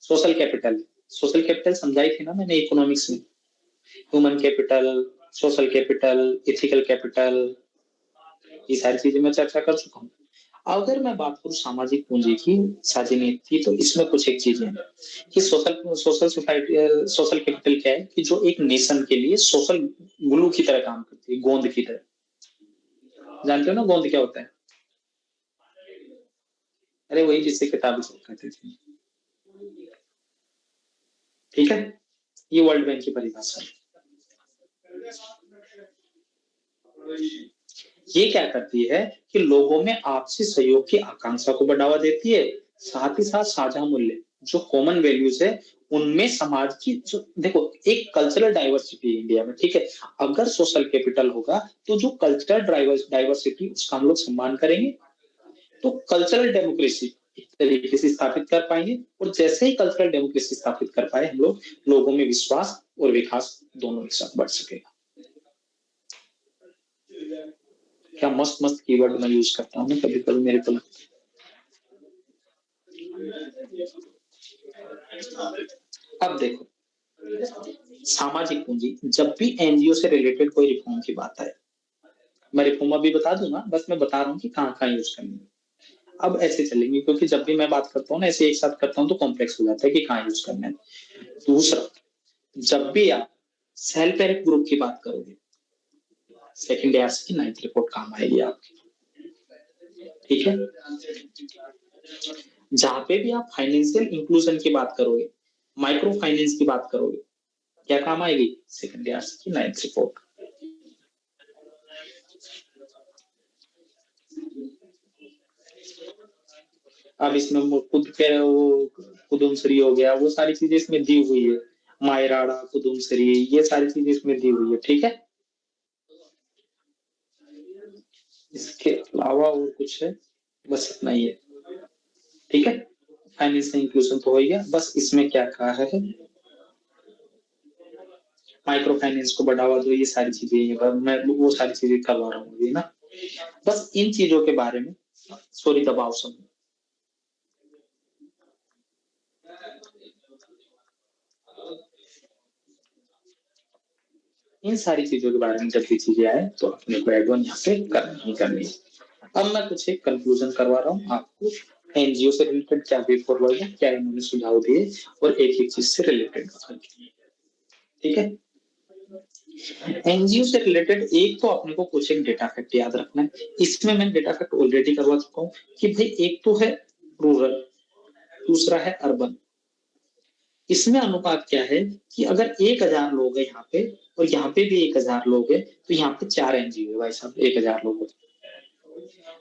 सोशल कैपिटल। सोशल कैपिटल समझाई थी ना मैंने इकोनॉमिक्स में। Human capital, social capital, ethical capital, ये सारी चीजें मैं चर्चा कर चुका हूँ। अगर मैं बात करूं सामाजिक पूंजी की साझी नीति, तो इसमें कुछ एक चीजें हैं कि social social society, social capital क्या है कि जो एक नेशन के लिए सोशल ग्लू की तरह काम करती है, गोंद की तरह। जानते हो ना गोंद क्या होता है? अरे वही जिससे किताबें कहते थे। ठीक है, ये वर्ल्ड बैंक की परिभाषा है। ये क्या करती है कि लोगों में आपसी सहयोग की आकांक्षा को बढ़ावा देती है, साथ ही साथ साझा मूल्य, जो कॉमन वैल्यूज है, उनमें समाज की जो, देखो एक कल्चरल डाइवर्सिटी इंडिया में, ठीक है, अगर सोशल कैपिटल होगा तो जो कल्चरल डाइवर्सिटी उसका हम लोग सम्मान करेंगे, तो कल्चरल डेमोक्रेसी एक तरीके से स्थापित कर पाएंगे। और जैसे ही कल्चरल डेमोक्रेसी स्थापित कर पाए हम लोग, लोगों में विश्वास और विकास दोनों एक साथ बढ़ सकेगा। क्या मस्त मस्त कीवर्ड मैं यूज करता हूँ कभी कभी, मेरे को लगता है। अब देखो, सामाजिक पूंजी, जब भी एनजीओ से रिलेटेड कोई रिफॉर्म की बात आए, मैं रिफॉर्म अभी बता दूंगा, बस मैं बता रहा हूँ कि कहाँ कहाँ यूज करनी है। अब ऐसे चलेंगे, क्योंकि जब भी मैं बात करता हूँ ना ऐसे एक साथ करता हूँ तो कॉम्प्लेक्स हो जाता है कि कहाँ यूज करना है। दूसरा, जब भी आप सेल्फ हेल्प ग्रुप की बात करोगे, सेकंड ईयर की 9th रिपोर्ट काम आएगी आपकी। ठीक है, जहां पे भी आप फाइनेंशियल इंक्लूजन की बात करोगे, माइक्रो फाइनेंस की बात करोगे, क्या काम आएगी? सेकंड ईयर की 9th रिपोर्ट। अब इसमें खुद के वो कुदुमसरी हो गया, वो सारी चीजें इसमें दी हुई है, मायराड़ा कुदुमसरी, ये सारी चीजें इसमें दी हुई है। ठीक है, इसके अलावा और कुछ है? बस इतना ही है। ठीक है, फाइनेंशियल इंक्लूजन तो हो गया, बस इसमें क्या कहा है, माइक्रो फाइनेंस को बढ़ावा दो, ये सारी चीजें मैं वो सारी चीजें करवा रहा हूँ अभी ना। बस इन चीजों के बारे में, सॉरी दबाव समूह, इन सारी चीजों के बारे में जब भी चीजें आए तो अपने को एड ऑन यहाँ पे करनी ही करनी है। अब मैं कुछ एक कंक्लूजन करवा रहा हूँ आपको, एनजीओ से रिलेटेड क्या वे फॉरवर्ड है, क्या इन्होंने सुझाव दिए, और एक एक चीज से रिलेटेड। ठीक है, एनजीओ से रिलेटेड एक तो अपने को कुछ एक डेटा फैक्ट याद रखना है। इसमें मैं डेटा फैक्ट ऑलरेडी करवा चुका हूँ कि भाई एक तो है रूरल, दूसरा है अर्बन। इसमें अनुपात क्या है कि अगर 1000 लोग हैं यहाँ पे और यहाँ पे भी 1000 लोग हैं, तो यहाँ पे 4 एनजीओ है भाई साहब 1000 लोगों।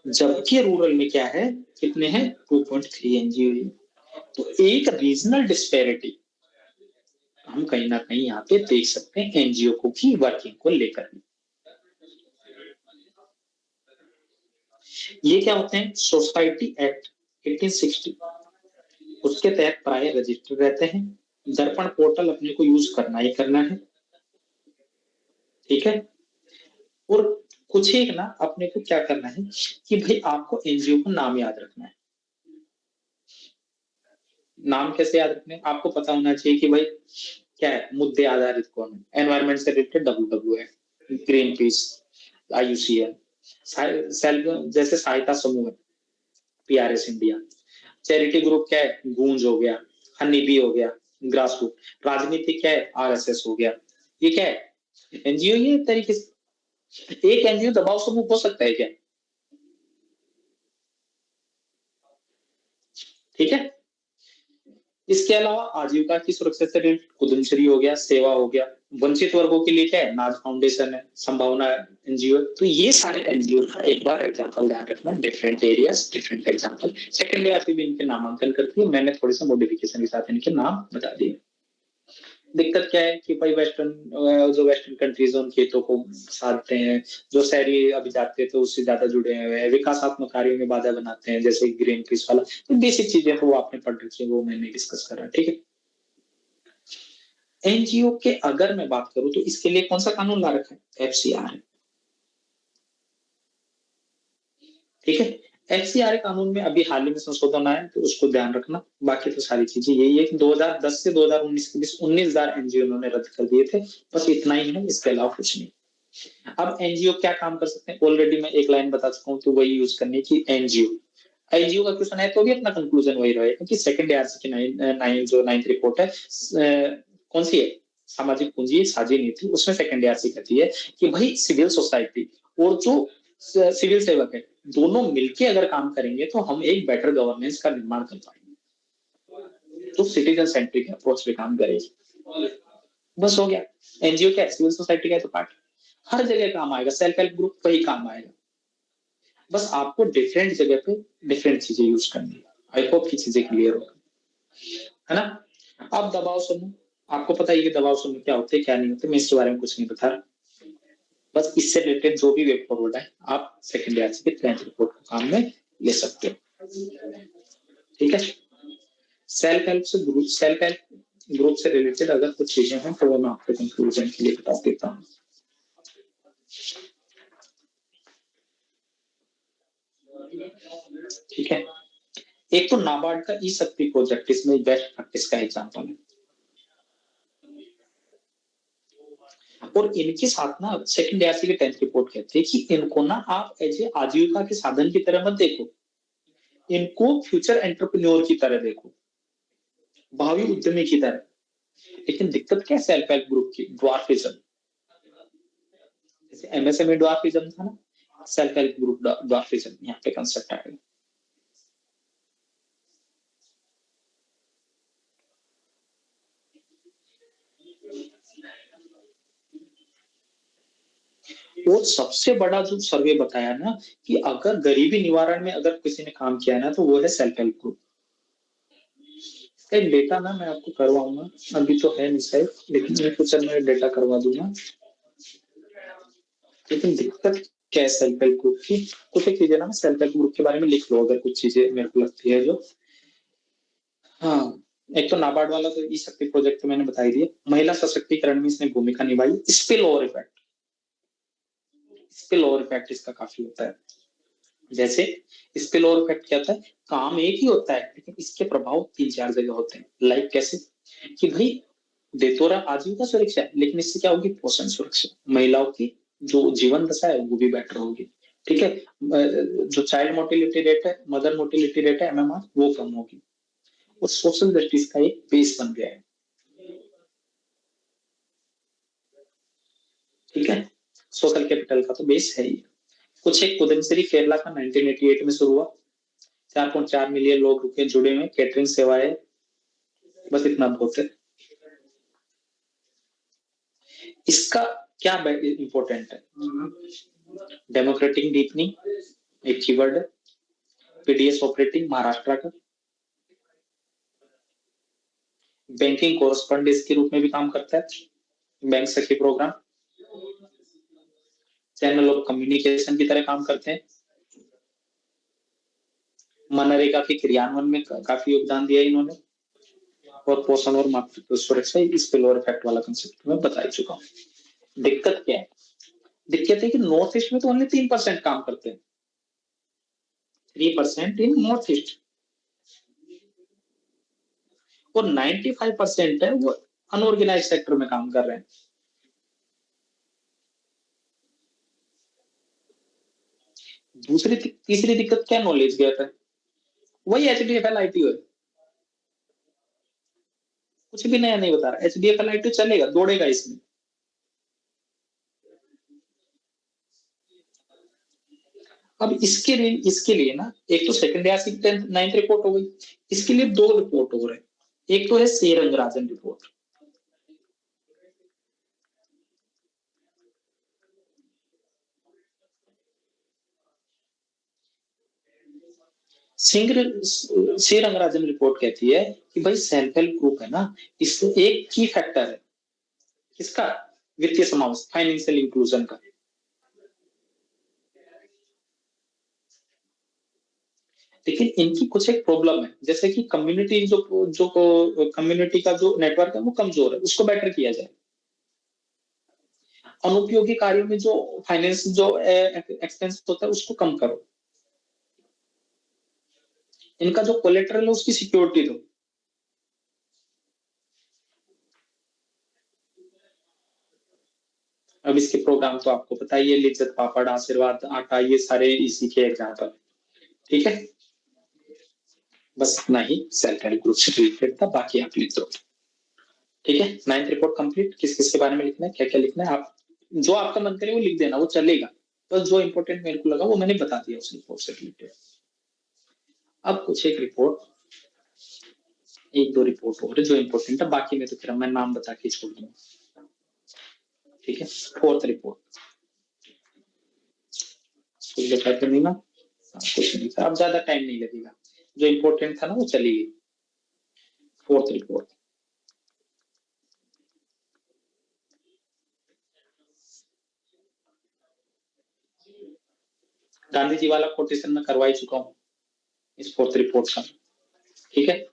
जबकि रूरल में क्या है, कितने हैं? 2.3 एनजीओ है। तो एक रीजनल डिस्पैरिटी हम कहीं ना कहीं यहाँ पे देख सकते हैं एनजीओ को की वर्किंग को लेकर। ये क्या होते हैं? सोसाइटी एक्ट 1860, उसके तहत प्राय रजिस्टर रहते हैं। दर्पण पोर्टल अपने को यूज करना ही करना है। ठीक है, और कुछ एक ना अपने को क्या करना है कि भाई आपको एनजीओ का नाम याद रखना है। नाम कैसे याद रखने हैं? आपको पता होना चाहिए कि भाई क्या है, मुद्दे आधारित कौन है, एनवायरमेंट से related WWF, green peas, IUCN, self जैसे सहायता समूह है, PRS इंडिया, चैरिटी ग्रुप क्या है, गूंज हो गया, हनी बी हो गया, ग्रास रूट, राजनीति क्या है, RSS हो गया। ये क्या है? एनजीओ। ये तरीके से एक एनजीओ दबाव समूह हो सकता है क्या? ठीक है, इसके अलावा आजीविका की सुरक्षा से रिलेटेड कुदमश्री हो गया, सेवा हो गया, वंचित वर्गों के लिए क्या है, नाज फाउंडेशन है, संभावना एनजीओ। तो ये सारे एनजीओ का एक बार एग्जांपल ध्यान रखना, different areas different example. Second year भी इनके नामांकन करती है, मैंने थोड़े से मॉडिफिकेशन के साथ इनके नाम बता दिए। दिक्कत क्या है कि भाई जो वेस्टर्न कंट्रीज उन खेतों को साधते हैं, जो शहरी अभी जाते थे उससे ज्यादा जुड़े हुए हैं, विकासात्मक कार्यों में बाधा बनाते हैं, जैसे ग्रीन पीस वाला। तो बेसिक चीजें तो वो आपने पढ़ रखी है, वो मैंने डिस्कस करा। ठीक है, एनजीओ के अगर मैं बात करूं तो इसके लिए कौन सा कानून ला रखा है? FCRA। ठीक है, FCRA कानून में अभी हाल ही में संशोधन आया, तो उसको ध्यान रखना। बाकी तो सारी चीजें यही है कि 2010 से 2019 के बीच 19,000 एनजीओ उन्होंने रद्द कर दिए थे। बस इतना ही है, इसके अलावा कुछ नहीं। अब एनजीओ क्या काम कर सकते हैं, ऑलरेडी मैं एक लाइन बता चुका हूँ, तो वही यूज करनी की एनजीओ। एनजीओ का क्वेश्चन है तो भी अपना कंक्लूजन वही रहेगा कि सेकंड आरसी की नाइन रिपोर्ट है, कौन सी है, सामाजिक पूंजी साझी नीति, उसमें सेकंड आरसी कहती है कि भाई सिविल सोसाइटी और जो सिविल सेवक है, दोनों मिलके अगर काम करेंगे तो हम एक बेटर गवर्नेंस का निर्माण कर पाएंगे, तो सिटीजन सेंट्रिक अप्रोच पे काम करेगी। बस हो गया। एनजीओ क्या है, सिविल सोसाइटी का तो पार्ट, हर जगह काम आएगा, सेल्फ हेल्प ग्रुप वही काम आएगा। बस आपको डिफरेंट जगह पे डिफरेंट चीजें यूज करनी है। आई होप की चीजें क्लियर हो, है ना? अब दबाव समूह, आपको पता है कि दबाव समूह क्या होते हैं क्या नहीं होते, मैं इसके बारे में कुछ नहीं बता रहा। बस इससे रिलेटेड जो भी वे फॉरवर्ड है आप सेकेंड ईयर के 10th रिपोर्ट को काम में ले सकते हो। ठीक है, सेल्फ हेल्प ग्रुप से रिलेटेड अगर कुछ चीजें हैं तो वो मैं आपको कंक्लूजन के लिए बता देता हूँ। ठीक है, एक तो नाबार्ड का ई शक्ति प्रोजेक्ट इसमें बेस्ट प्रैक्टिस का एग्जांपल है। और इनके साथ ना सेकंड एआरसी की 10th रिपोर्ट कहती है कि इनको ना आप एज ए आजीविका के साधन की तरह मत देखो, इनको फ्यूचर एंटरप्रेन्योर की तरह देखो, भावी उद्यमी की तरह। लेकिन दिक्कत क्या है सेल्फ हेल्प ग्रुप की? ड्वार्फिज्म। जैसे एमएसएमई ड्वार्फिज्म था ना, सेल्फ हेल्प ग्रुप ड्वार्फिज्म यहाँ पे कंसेप्ट आएगा। और सबसे बड़ा जो सर्वे बताया ना कि अगर गरीबी निवारण में अगर किसी ने काम किया है ना तो वो है सेल्फ हेल्प ग्रुप। इसका एक डेटा ना मैं आपको करवाऊंगा, अभी तो है नहीं शायद, लेकिन मैं फ्यूचर में डेटा करवा दूंगा। लेकिन दिक्कत क्या है सेल्फ हेल्प ग्रुप की? कुछ एक चीजें ना मैं सेल्फ हेल्प ग्रुप के बारे में लिख लो, अगर कुछ चीजें मेरे को लगती है जो। हाँ, एक तो नाबार्ड वाला तो ई शक्ति प्रोजेक्ट तो मैंने बता ही दिया। महिला सशक्तिकरण में इसने भूमिका निभाई। Spill over effect, spill over effect इसका काफी होता है। जैसे स्पिल ओवर इफेक्ट क्या होता है? काम एक ही होता है लेकिन इसके प्रभाव 3-4 जगह होते हैं। लाइक कैसे कि भाई दे तो रहा आजीविका सुरक्षा है, लेकिन इससे क्या होगी? पोषण सुरक्षा, महिलाओं की जो जीवन दशा है वो भी बेटर होगी। ठीक है, जो चाइल्ड मोर्टिलिटी रेट है, मदर मोर्टिलिटी रेट है, एमएमआर, वो कम होगी। और सोशल जस्टिस का एक बेस बन गया है। ठीक है, सोशल कैपिटल का तो बेस है ही। कुछ एक उदयमसिरी केरला का 1988 में शुरू हुआ। 4.4 मिलियन लोग रुके जुड़े हुए, कैटरिंग सेवाएं, बस इतना बहुत है। इसका क्या इंपॉर्टेंट है? डेमोक्रेटिक डीपनिंग एक कीवर्ड है। पीडीएस ऑपरेटिंग महाराष्ट्र का। बैंकिंग कोरस्पॉन्डेंस के रूप में भी काम करता है, बैंक सखी प्रोग्राम। चैनल ऑफ कम्युनिकेशन की तरह काम करते हैं। मनरेगा के क्रियान्वयन में काफी योगदान दिया इन्होंने। और पोषण और मातृत्व सुरक्षा इस पिलोर इफेक्ट वाला कंसेप्ट में बता चुका हूँ। दिक्कत क्या है? दिक्कत है कि नॉर्थ ईस्ट में तो ओनली 3% काम करते हैं। 3% इन नॉर्थ ईस्ट, और 95% है वो अनऑर्गेनाइज सेक्टर में काम कर रहे हैं। तीसरी दिक्कत क्या? नॉलेज गैप है। वही एचडीएफएल आईटी है, कुछ भी नया नहीं बता रहा। एचडीएफएल आईटी चलेगा, दौड़ेगा इसमें। अब इसके लिए ना एक तो सेकंड ईयर की 9th रिपोर्ट हो गई। इसके लिए 2 रिपोर्ट हो रहे। एक तो है सी रंगराजन रिपोर्ट। सी रंगराजन रिपोर्ट कहती है कि भाई सेल्फ हेल्प ग्रुप है ना, इससे एक की फैक्टर है किसका? वित्तीय समावेश, फाइनेंशियल इंक्लूजन का। लेकिन इनकी कुछ एक प्रॉब्लम है, जैसे कि कम्युनिटी जो कम्युनिटी का जो नेटवर्क है वो कमजोर है, उसको बेटर किया जाए। अनुपयोगी कार्यों में जो फाइनेंस जो एक्सपेंस होता है उसको कम करो। इनका जो कोलेटरल है उसकी सिक्योरिटी दो। अब इसके प्रोग्राम तो आपको पता ही है, लिज्जत पापड़, आशीर्वाद आटा, ये सारे इसी के एग्जाम्पल। ठीक है, बस इतना ही सेल्फ हेल्प ग्रुप से रिलेटेड था, बाकी आप लिख दो। ठीक है, 9th रिपोर्ट कंप्लीट। किस किस के बारे में लिखना है, क्या क्या लिखना है, आप जो आपका मन करे वो लिख देना, वो चलेगा। बस जो इंपॉर्टेंट मेरे को लगा वो मैंने बता दिया उस रिपोर्ट से रिलेटेड। अब कुछ एक रिपोर्ट, 1-2 रिपोर्ट और जो इंपॉर्टेंट है, बाकी में तो फिर मैं नाम बता के छोड़ दूंगा। ठीक है, 4th रिपोर्ट कुछ बताते नहीं ना, कुछ नहीं था। अब ज्यादा टाइम नहीं लगेगा, जो इंपॉर्टेंट था ना वो चली गई। 4th रिपोर्ट, गांधी जी वाला कोटेशन में करवा ही चुका हूँ इस 4th रिपोर्ट का। ठीक है,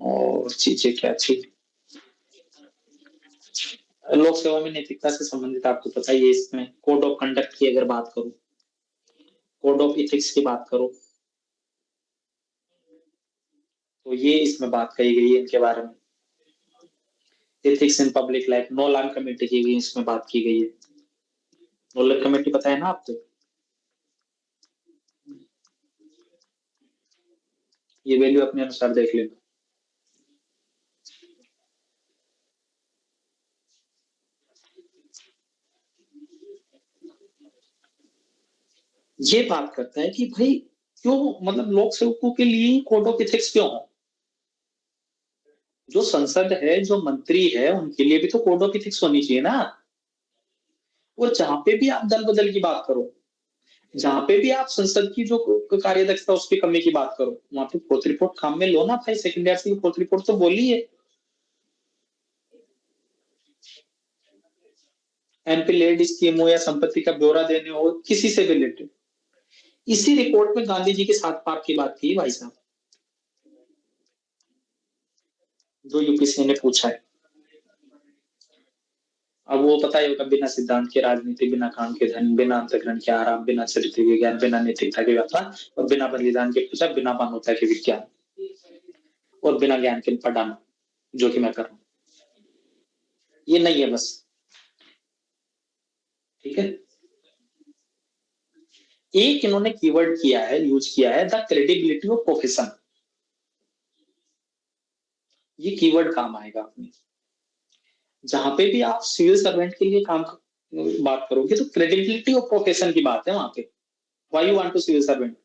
और चीजें क्या थी? लोक सेवा में नैतिकता से संबंधित आपको पता ही है। इसमें कोड ऑफ कंडक्ट की अगर बात करूं, कोड ऑफ इथिक्स की बात करो, तो ये इसमें बात कही गई है इनके बारे में। Ethics in public life, Nolan committee की भी इसमें बात की गई है। नोलान कमेटी पता है ना आपको? ये वैल्यू अपने अनुसार देख लेना। ये बात करता है कि भाई क्यों, मतलब लोक सेवकों के लिए कोड ऑफ एथिक्स क्यों हो? जो संसद है, जो मंत्री है, उनके लिए भी तो कोड ऑफ एथिक्स होनी चाहिए ना। और जहां पे भी आप दल बदल की बात करो, जहां पे भी आप संसद की जो कार्यदक्षता उसकी कमी की बात करो, वहां पे फोर्थ रिपोर्ट काम में लो ना भाई। सेकंड ईयर की फोर्थ रिपोर्ट तो बोली है एमपी लेड स्कीम हो या संपत्ति का ब्यौरा देने हो, किसी से भी रिलेटेड। इसी रिपोर्ट में गांधी जी के 7 पाप की बात की भाई साहब, जो यूपीएससी ने पूछा है। अब वो पता ही होगा, बिना सिद्धांत के राजनीति, बिना काम के धन, बिना अंतःकरण के आराम, बिना चरित्र के ज्ञान, बिना नैतिकता के व्यापार, और बिना बलिदान के पूजा, बिना मानवता के विज्ञान, और बिना ज्ञान के पढ़ाना, जो कि मैं कर रहा हूँ। ये नहीं है बस, ठीक है। एक इन्होंने कीवर्ड किया है, यूज किया है, द क्रेडिबिलिटी ऑफ प्रोफेशन। ये कीवर्ड काम आएगा अपनी, जहां पे भी आप सिविल सर्वेंट के लिए काम बात करोगे तो क्रेडिबिलिटी ऑफ प्रोफेशन की बात है वहां पे। Why you want to civil servant?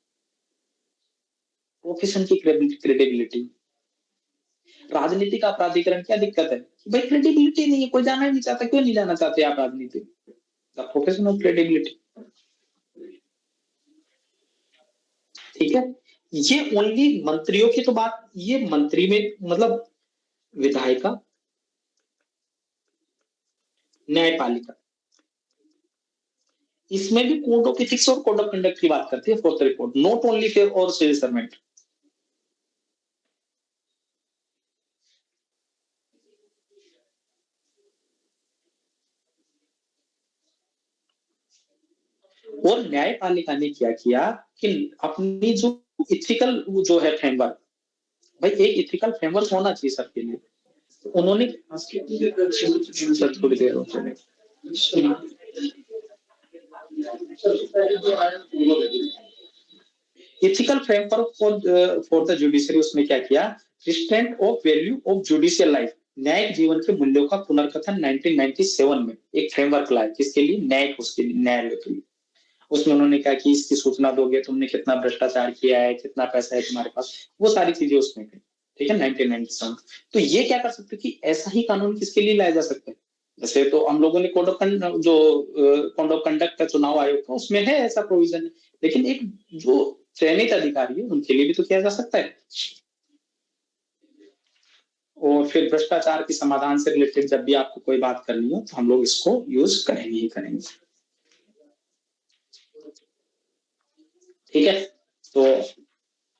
Profession की क्रेडिबिलिटी। राजनीति का प्राधिकरण क्या दिक्कत है कि भाई क्रेडिबिलिटी नहीं है, कोई जाना ही नहीं चाहता। क्यों नहीं जाना चाहते आप राजनीति? द प्रोफेशन ऑफ क्रेडिबिलिटी, ठीक है। ये ओनली मंत्रियों की तो बात, ये मंत्री में मतलब विधायिका, न्यायपालिका, इसमें भी कोड ऑफ एथिक्स और कोड ऑफ कंडक्ट की बात करती है fourth report, not only fair और सिविल सर्वेंट। और न्यायपालिका ने क्या किया कि अपनी जो इथिकल जो है फ्रेमवर्क, भाई एक इथिकल फ्रेमवर्क होना चाहिए सबके लिए। तो उन्होंने थोड़ी देर ethical framework for the judiciary, उसमें क्या किया? Restraint of value of judicial life, न्यायिक जीवन के मूल्यों का पुनर्कथन 1997 में एक फ्रेमवर्क लाया। किसके लिए? न्यायिक, उसके लिए, न्यायालय के लिए। उसमें उन्होंने कहा कि इसकी सूचना दोगे, तुमने कितना भ्रष्टाचार किया है, कितना पैसा है तुम्हारे पास, वो सारी चीजें उसमें थी, ठीक है, 1997। तो ये क्या कर सकते कि ऐसा ही कानून किसके लिए लाया जा सकता है? जैसे तो हम लोगों ने कोड ऑफ जो कोड ऑफ कंडक्ट का चुनाव आयोग का, उसमें है ऐसा प्रोविजन, लेकिन एक जो चयनित अधिकारी है उनके लिए भी तो किया जा सकता है। और फिर भ्रष्टाचार के समाधान से रिलेटेड जब भी आपको कोई बात करनी हो तो हम लोग इसको यूज करेंगे ही करेंगे, ठीक है। तो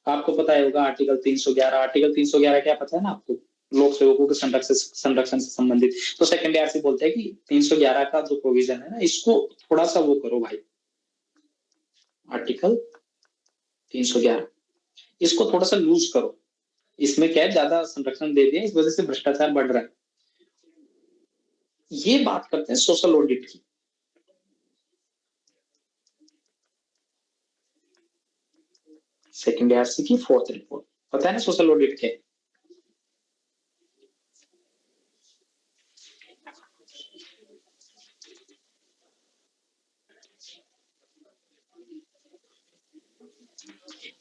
आपको पता ही होगा आर्टिकल 311, आर्टिकल 311 क्या पता है ना आपको? लोक सेवकों के संरक्षण से संबंधित। तो सेकंड ईयर से बोलते हैं कि 311 का जो प्रोविजन है ना, इसको थोड़ा सा वो करो भाई, आर्टिकल 311, इसको थोड़ा सा लूज करो। इसमें क्या है, ज्यादा संरक्षण दे दिया, इस वजह से भ्रष्टाचार बढ़ रहा है। ये बात करते हैं सोशल ऑडिट की। सेकंड ईयर से की फोर्थ रिपोर्ट, पता है ना सोशल ऑडिट क्या है?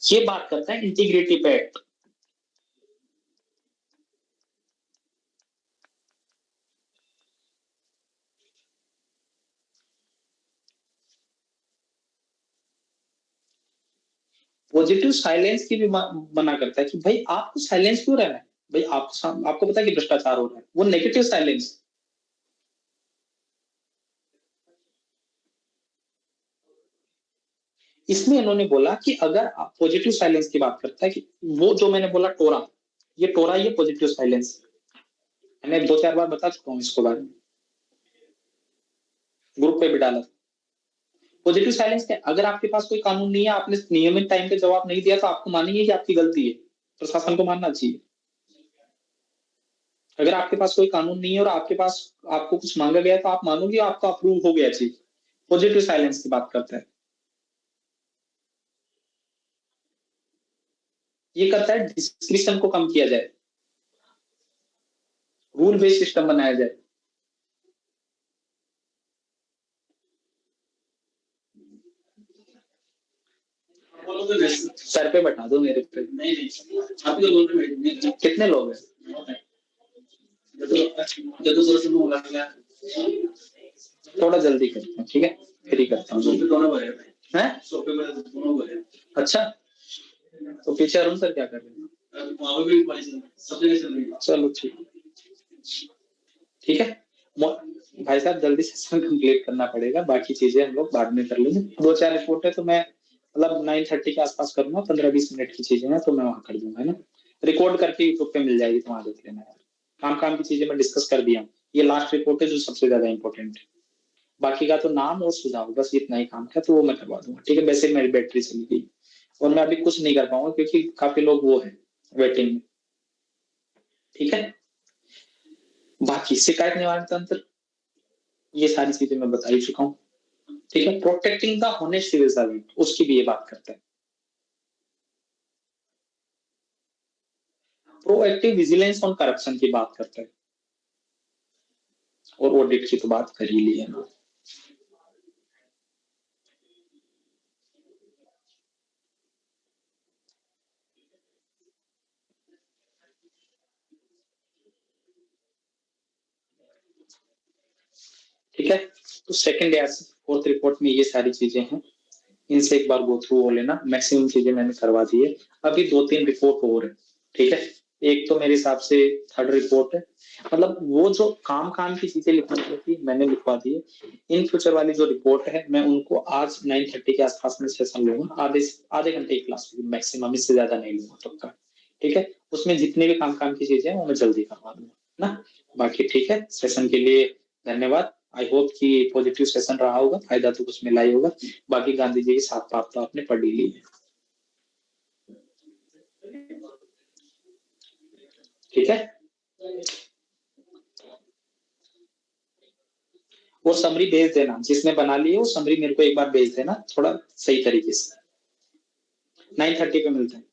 ये बात करता है इंटीग्रिटी पे एक्ट। पॉजिटिव साइलेंस की भी मना करता है कि भाई आपको साइलेंस क्यों रहना है? भाई आपको पता है कि भ्रष्टाचार हो रहा है, वो नेगेटिव साइलेंस। इसमें इन्होंने बोला कि अगर आप पॉजिटिव साइलेंस की बात करता है कि वो जो मैंने बोला टोरा, ये पॉजिटिव साइलेंस, मैंने 2-4 बार बता चुका हूँ इसको बारे में, ग्रुप पे भी डाला। पॉजिटिव साइलेंस क्या? अगर आपके पास कोई कानून नहीं है, आपने नियमित टाइम पे जवाब नहीं दिया, तो आपको मानेंगे कि आपकी गलती है। प्रशासन को मानना चाहिए। अगर आपके पास कोई कानून नहीं है और आपके पास आपको कुछ मांगा गया तो आप मानोगे आपका अप्रूव हो गया चीज। पॉजिटिव साइलेंस की बात करता है, ये करता है डिस्क्रिप्शन को कम किया जाए, रूल बेस्ड सिस्टम बनाया जाए। सर पे बैठा दो मेरे पे। नहीं आप ही बोल रहे हैं। कितने लोग हैं? थोड़ा जल्दी करते हैं, ठीक है, फिर ही करता हूँ। हैं? अच्छा, तो पीछे अरुण सर क्या कर रहे हैं? चलो ठीक, ठीक है। भाई साहब जल्दी सेशन कंप्लीट करना पड़ेगा, बाकी चीजें हम लोग बाद में कर लेंगे। 2-4 रिपोर्ट है तो मैं मतलब 9:30 के आसपास करूंगा, 15-20 मिनट की चीजें हैं तो मैं वहां कर दूंगा, है ना। रिकॉर्ड करके यूट्यूब पे मिल जाएगी, तुम्हारा देख लेना यार। काम की चीजें मैं डिस्कस कर दिया हूँ, ये लास्ट रिपोर्ट है जो सबसे ज्यादा इंपॉर्टेंट है। बाकी का तो नाम और सुझाव, बस इतना ही काम था, तो वो मैं करवा दूंगा, ठीक है। वैसे मेरी बैटरी चली गई और मैं अभी कुछ नहीं कर पाऊंगा क्योंकि काफी लोग वो है वेटिंग में, ठीक है। बाकी शिकायत निवारण तंत्र, ये सारी चीजें मैं बता ही चुका हूँ, ठीक है। Protecting the honest civil servant, उसकी भी ये बात करता है। प्रोएक्टिव विजिलेंस ऑन करप्शन की बात करता है, और ऑडिट की तो बात कर ही ली है ना। ठीक है, तो सेकंड या फोर्थ रिपोर्ट में ये सारी चीजें हैं, इनसे एक बार गो थ्रू हो लेना। मैक्सिमम चीजें मैंने करवा दी है, अभी 2-3 रिपोर्ट और है, ठीक है। एक तो मेरे हिसाब से थर्ड रिपोर्ट है, मतलब वो जो काम की चीजें लिखनी थी मैंने लिखवा दी है। इन फ्यूचर वाली जो रिपोर्ट है मैं उनको आज 9:30 के आसपास में सेशन लूंगा, आधे घंटे की क्लास मैक्सिमम, इससे ज्यादा नहीं लूंगा तब, ठीक है। उसमें जितने भी काम की चीजें हैं वो मैं जल्दी करवा दूंगा ना। बाकी ठीक है, सेशन के लिए धन्यवाद। आई होप कि पॉजिटिव सेशन रहा होगा, फायदा तो कुछ मिला ही होगा। बाकी गांधी जी की 7 बात तो आपने पढ़ ही ली है, ठीक है। वो समरी भेज देना, जिसने बना ली है वो समरी मेरे को एक बार भेज देना, थोड़ा सही तरीके से। 9:30 पे मिलते हैं।